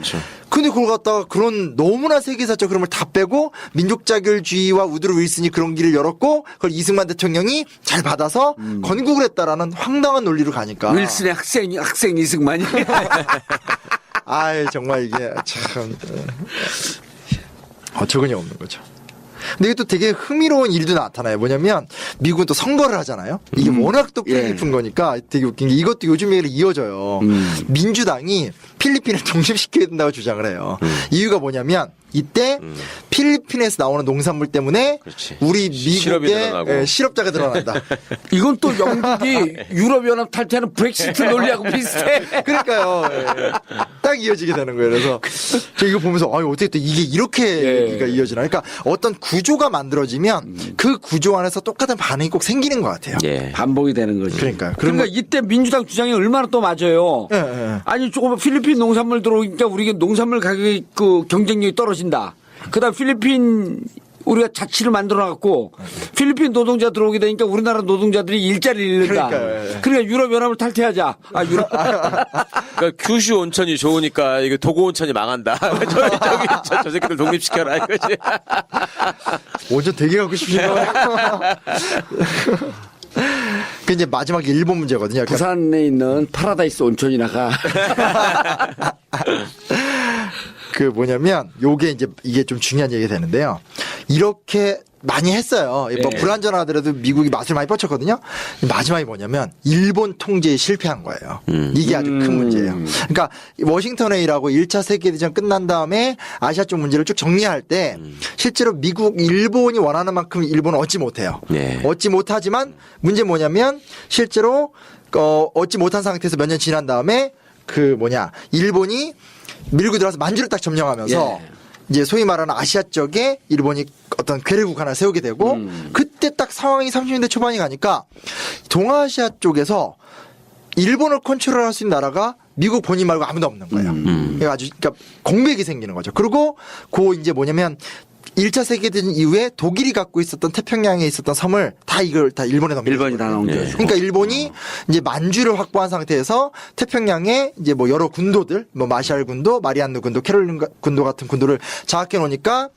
근데 그걸 갖다가 그런 너무나 세계사적 흐름을 다 빼고 민족자결주의와 우드로 윌슨이 그런 길을 열었고 그걸 이승만 대통령이 잘 받아서 건국을 했다라는 황당한 논리로 가니까 윌슨의 학생 이승만이. 아이 정말 이게 참 어처구니 없는 거죠. 근데 이게 또 되게 흥미로운 일도 나타나요. 뭐냐면 미국은 또 선거를 하잖아요. 이게 워낙 또 필리핀 거니까 되게 웃긴 게 이것도 요즘 얘기를 이어져요. 민주당이 필리핀을 독립시켜야 된다고 주장을 해요. 이유가 뭐냐면 이때 필리핀에서 나오는 농산물 때문에 그렇지. 우리 실업이 미국의 늘어나고. 실업자가 늘어난다. 이건 또 영국이 유럽연합 탈퇴하는 브렉시트 논리하고 비슷해. 그러니까요. 예. 딱 이어지게 되는 거예요. 그래서 저 이거 보면서 어떻게 또 이게 이렇게 얘기가 이어지나. 그러니까 어떤 구조가 만들어지면 그 구조 안에서 똑같은 반응이 꼭 생기는 것 같아요. 예. 반복이 되는 거죠. 그러니까요. 그러니까 이때 민주당 주장이 얼마나 또 맞아요. 예, 예. 아니 조금 필리핀 농산물 들어오니까 우리가 농산물 가격이 그 경쟁력이 떨어진다. 그다음 필리핀 우리가 자치를 만들어 갖고 필리핀 노동자 들어오게 되니까 우리나라 노동자들이 일자리를 잃는다. 그러니까요. 그러니까 유럽 연합을 탈퇴하자. 아 유럽. 그러니까 규슈 온천이 좋으니까 이거 도고 온천이 망한다. 저 새끼들 독립시켜라 이거지. 온천 되게 가고 싶으신가 봐요. 그 이제 마지막 일본 문제거든요. 그러니까 부산에 있는 파라다이스 온천이나가. 그 뭐냐면 요게 이제 이게 좀 중요한 얘기가 되는데요. 이렇게 많이 했어요. 뭐 네. 불안전하더라도 미국이 맛을 많이 뻗쳤거든요. 마지막이 뭐냐면 일본 통제에 실패한 거예요. 이게 아주 큰 문제예요. 그러니까 워싱턴 회의라고 1차 세계대전 끝난 다음에 아시아 쪽 문제를 쭉 정리할 때 실제로 미국, 일본이 원하는 만큼 일본은 얻지 못해요. 네. 얻지 못하지만 문제 뭐냐면 실제로 얻지 못한 상태에서 몇 년 지난 다음에 그 일본이 밀고 들어와서 만주를 딱 점령하면서 예. 이제 소위 말하는 아시아 쪽에 일본이 어떤 괴뢰국 하나 세우게 되고 그때 딱 상황이 30년대 초반이 가니까 동아시아 쪽에서 일본을 컨트롤할 수 있는 나라가 미국 본인 말고 아무도 없는 거예요. 그러니까 공백이 생기는 거죠. 그리고 이제 뭐냐면 1차 세계대전 이후에 독일이 갖고 있었던 태평양에 있었던 섬을 다 일본에 넘겨준 일본이 다 거예요. 넘겨주고. 그러니까 일본이 이제 만주를 확보한 상태에서 태평양에 이제 뭐 여러 군도들, 뭐 마샬 군도, 마리안누 군도, 캐롤린 군도 같은 군도를 장악해 놓으니까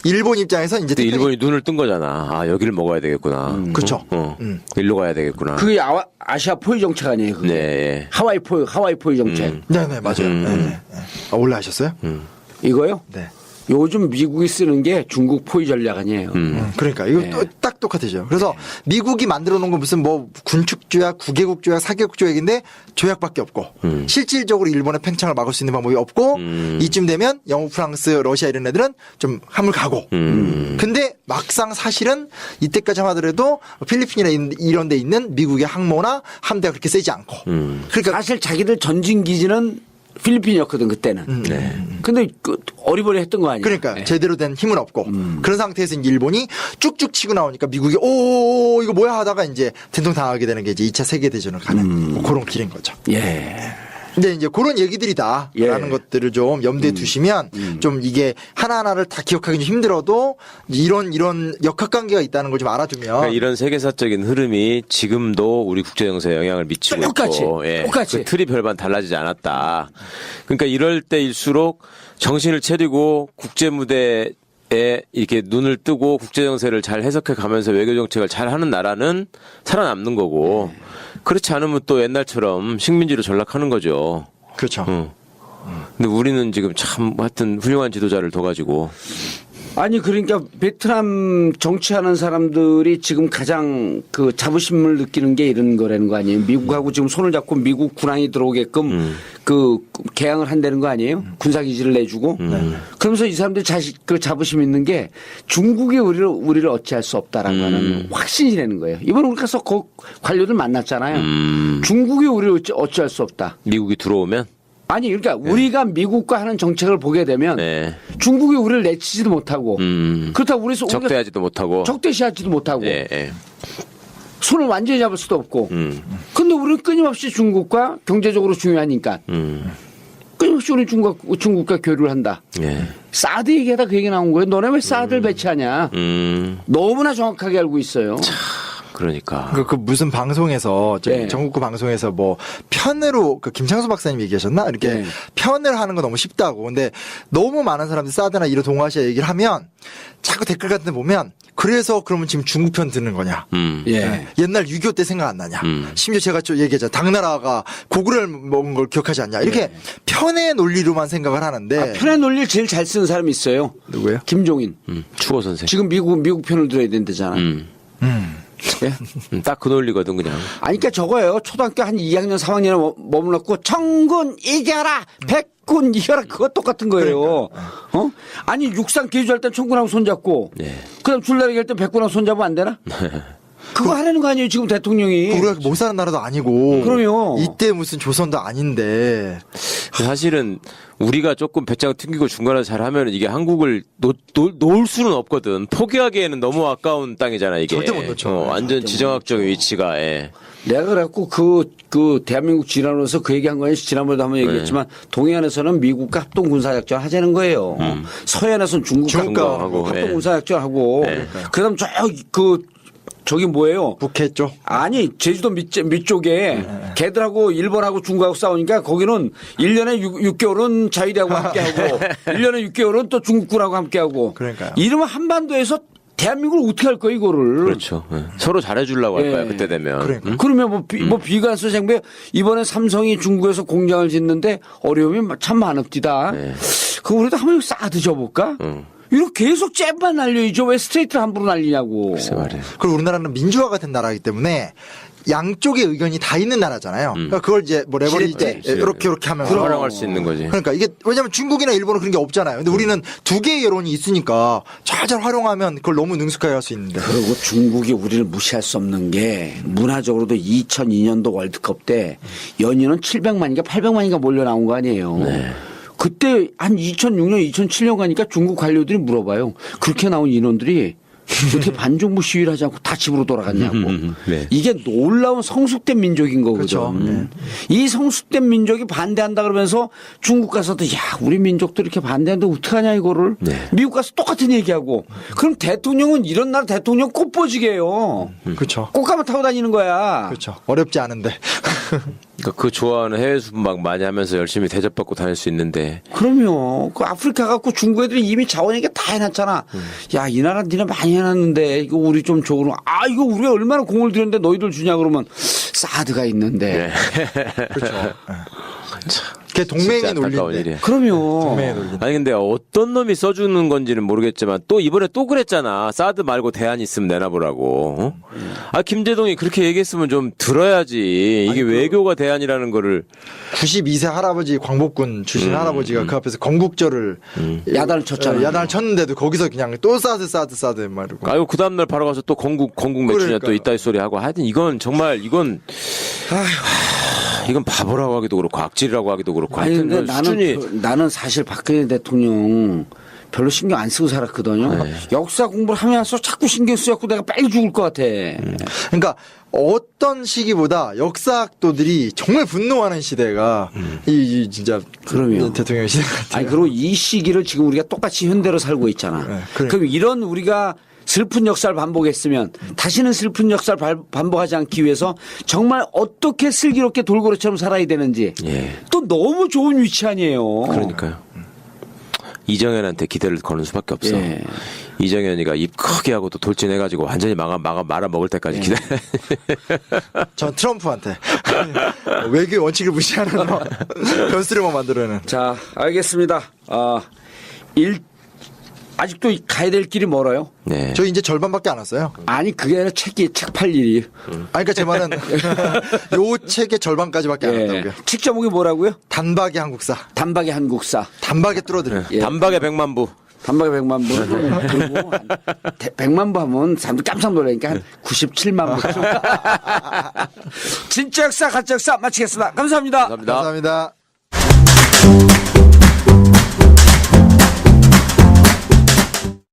일본 입장에서 이제 근데 일본이 눈을 뜬 거잖아. 아 여기를 먹어야 되겠구나. 그렇죠. 일로 가야 되겠구나. 그게 아시아 포위 정책 아니에요? 그게? 네. 하와이 포위 정책. 네네 맞아요. 네네. 원래 하셨어요? 이거요? 네. 요즘 미국이 쓰는 게 중국 포위 전략 아니에요. 그러니까 이거 네. 딱 똑같아죠. 그래서 미국이 만들어 놓은 건 무슨 뭐 군축조약, 9개국 조약, 4개국 조약인데 조약밖에 없고 실질적으로 일본의 팽창을 막을 수 있는 방법이 없고 이쯤 되면 영국, 프랑스, 러시아 이런 애들은 좀 함을 가고 근데 막상 사실은 이때까지 하더라도 필리핀이나 이런 데 있는 미국의 항모나 함대가 그렇게 세지 않고 그러니까 사실 자기들 전진 기지는 필리핀이었거든 그때는. 근데 어리버리했던 거 아니에요? 그러니까 네. 제대로 된 힘은 없고 그런 상태에서 이제 일본이 쭉쭉 치고 나오니까 미국이 오 이거 뭐야 하다가 이제 된통 당하게 되는 게 이제 2차 세계 대전을 가는 뭐 그런 길인 거죠. 예. 근데 이제 그런 얘기들이다라는 예. 것들을 좀 염두에 두시면 좀 이게 하나하나를 다 기억하기 좀 힘들어도 이런 역학관계가 있다는 걸 좀 알아두면 그러니까 이런 세계사적인 흐름이 지금도 우리 국제 정세에 영향을 미치고 똑같이, 있고, 똑같이. 그 틀이 별반 달라지지 않았다. 그러니까 이럴 때일수록 정신을 차리고 국제 무대에 이렇게 눈을 뜨고 국제 정세를 잘 해석해 가면서 외교 정책을 잘 하는 나라는 살아남는 거고 그렇지 않으면 또 옛날처럼 식민지로 전락하는 거죠. 그렇죠. 근데 우리는 지금 참 하여튼 훌륭한 지도자를 둬가지고 아니 그러니까 베트남 정치하는 사람들이 지금 가장 그 자부심을 느끼는 게 이런 거라는 거 아니에요? 미국하고 지금 손을 잡고 미국 군항이 들어오게끔 그 개항을 한다는 거 아니에요? 군사기지를 내주고 그러면서 이 사람들 그 자부심 있는 게 중국이 우리를 어찌할 수 없다라고 하는 확신이 되는 거예요. 이번에 우리 가서 그 관료들 만났잖아요. 중국이 우리를 어찌할 수 없다. 미국이 들어오면 아니 그러니까 우리가 미국과 하는 정책을 보게 되면 네. 중국이 우리를 내치지도 못하고 그렇다고 우리가 적대하지도 못하고 적대시하지도 못하고 예, 예. 손을 완전히 잡을 수도 없고 근데 우리는 끊임없이 중국과 경제적으로 중요하니까 끊임없이 우리 중국과 교류를 한다. 예. 사드 얘기하다 그 얘기 나온 거예요. 너네 왜 사드를 배치하냐. 너무나 정확하게 알고 있어요. 그러니까 그 무슨 방송에서 네. 전국구 방송에서 뭐 편으로 그 김창수 박사님 얘기하셨나 이렇게 네. 편을 하는 거 너무 쉽다고 근데 너무 많은 사람들이 사드나 이런 동아시아 얘기를 하면 자꾸 댓글 같은 데 보면 그래서 그러면 지금 중국 편 드는 거냐 예. 네. 옛날 6.25 때 생각 안 나냐 심지어 제가 좀 얘기하자 당나라가 고구려를 먹은 걸 기억하지 않냐 이렇게 편의 논리로만 생각을 하는데 편의 논리를 제일 잘 쓰는 사람이 있어요. 누구예요? 김종인. 추호 선생 지금 미국 편을 들어야 된다잖아. 예? 딱 그 논리거든 그냥 아니, 그러니까 저거예요. 초등학교 한 2학년, 3학년에 머물렀고, 청군 이겨라! 백군 이겨라! 그거 똑같은 거예요. 어? 아니, 육상 개주할 땐 청군하고 손잡고, 네. 그 다음 줄다리기 할 땐 백군하고 손잡으면 안 되나? 그거 하려는 거 아니에요, 지금 대통령이. 우리가 못 사는 나라도 아니고 그럼요. 이때 무슨 조선도 아닌데 사실은 우리가 조금 배짱 튕기고 중간에 잘하면 이게 한국을 놓을 수는 없거든. 포기하기에는 너무 아까운 땅이잖아 이게. 절대 못 놓죠. 완전 지정학적인 위치가. 예. 내가 그래갖고 그 대한민국 질환으로서 그 얘기한 거는 지난번에도 한번 얘기했지만 동해안에서는 미국과 합동 군사작전 하자는 거예요. 서해안에서는 중국과 하고, 합동 예. 군사작전 하고 그다음 저기 뭐예요? 북해 쪽. 아니 제주도 밑쪽에 걔들하고 일본하고 중국하고 싸우니까 거기는 1년에 6개월은 자위대하고 함께하고 1년에 6개월은 또 중국군하고 함께하고 그러니까요. 이러면 한반도에서 대한민국을 어떻게 할 거야 이거를. 그렇죠. 예. 서로 잘해주려고 할 거야 그때 되면. 그러니까. 그러면 뭐 비관서 생배 이번에 삼성이 중국에서 공장을 짓는데 어려움이 참 많읍디다. 네. 그 우리도 한번 사드 줘볼까? 이렇게 계속 잽만 날려야죠. 왜 스트레이트를 함부로 날리냐고. 글쎄 말이에요. 그리고 우리나라는 민주화가 된 나라이기 때문에 양쪽의 의견이 다 있는 나라잖아요. 그러니까 그걸 이제 뭐 레버리지 지렛대. 이렇게 하면 활용할 수 있는 거지. 그러니까 이게 왜냐면 중국이나 일본은 그런 게 없잖아요. 근데 우리는 두 개의 여론이 있으니까 잘 활용하면 그걸 너무 능숙하게 할 수 있는데. 그리고 중국이 우리를 무시할 수 없는 게 문화적으로도 2002년도 월드컵 때 연인은 700만인가 800만인가 몰려 나온 거 아니에요. 그때 한 2006년, 2007년 가니까 중국 관료들이 물어봐요. 그렇게 나온 인원들이 어떻게 반정부 시위를 하지 않고 다 집으로 돌아갔냐고. 네. 이게 놀라운 성숙된 민족인 거거든. 그렇죠. 네. 이 성숙된 민족이 반대한다 그러면서 중국 가서도 야 우리 민족도 이렇게 반대하는데 어떡하냐 이거를. 네. 미국 가서 똑같은 얘기하고. 그럼 대통령은 이런 나라 대통령 꽃보지게 해요. 그렇죠. 꽃가마 타고 다니는 거야. 그렇죠. 어렵지 않은데. 그러니까 그 좋아하는 해외 순방 많이 하면서 열심히 대접받고 다닐 수 있는데. 그럼요. 그 아프리카 갖고 중국 애들이 이미 자원에게 다 해놨잖아. 야, 이 나라 니네 많이 해놨는데 이거 우리 좀 줘. 그러면 아, 이거 우리가 얼마나 공을 들였는데 너희들 주냐 그러면 사드가 있는데. 그렇죠. 그게 동맹의 진짜 안타까운 논리인데. 일이야. 그럼요. 동맹의 논리. 아니 근데 어떤 놈이 써주는 건지는 모르겠지만 또 이번에 또 그랬잖아. 사드 말고 대안 있으면 내놔보라고. 어? 아 김재동이 그렇게 얘기했으면 좀 들어야지. 이게 외교가 대안이라는 거를. 92세 할아버지 광복군 출신 할아버지가 그 앞에서 건국절을 야단을 쳤잖아요. 야단을 쳤는데도 거기서 그냥 또 사드 말이고. 아이고 그 다음날 바로 가서 또 건국 매춘이야 또 그러니까요. 이따위 소리 하고 하여튼 이건 정말 이건 이건 바보라고 하기도 그렇고 악질이라고 하기도 그렇고 아니, 하여튼 근데 수준이 나는 사실 박근혜 대통령 별로 신경 안 쓰고 살았거든요. 역사 공부를 하면서 자꾸 신경 쓰였고 내가 빨리 죽을 것 같아. 그러니까 어떤 시기보다 역사학도들이 정말 분노하는 시대가 이 진짜 그럼요. 대통령 시대 같아요. 아니, 그리고 이 시기를 지금 우리가 똑같이 현대로 살고 있잖아. 네, 그래. 그럼 이런 우리가 슬픈 역사를 반복했으면 다시는 슬픈 역사를 반복하지 않기 위해서 정말 어떻게 슬기롭게 돌고래처럼 살아야 되는지 예. 또 너무 좋은 위치 아니에요. 그러니까요. 이정현한테 기대를 거는 수밖에 없어. 예. 이정현이가 입 크게 하고 또 돌진해가지고 완전히 말아 먹을 때까지 예. 기다려. 전 트럼프한테 외교 원칙을 무시하는 변수를만 만들어내는. 자, 알겠습니다. 아직도 가야 될 길이 멀어요. 네. 저 이제 절반밖에 안 왔어요. 아니 그게 아니라 책 팔 일이. 아니 그러니까 제 말은 요 책의 절반까지밖에 안 왔다고요. 책 제목이 뭐라고요? 단박의 한국사. 단박의 한국사. 단박에 뚫어드려. 예. 단박에 100만 부. 단박에 100만 부. 그리고 100만 부 하면 사람들 깜짝 놀라니까 한 97만 부. 진짜 역사 가짜 역사 마치겠습니다. 감사합니다. 감사합니다. 감사합니다.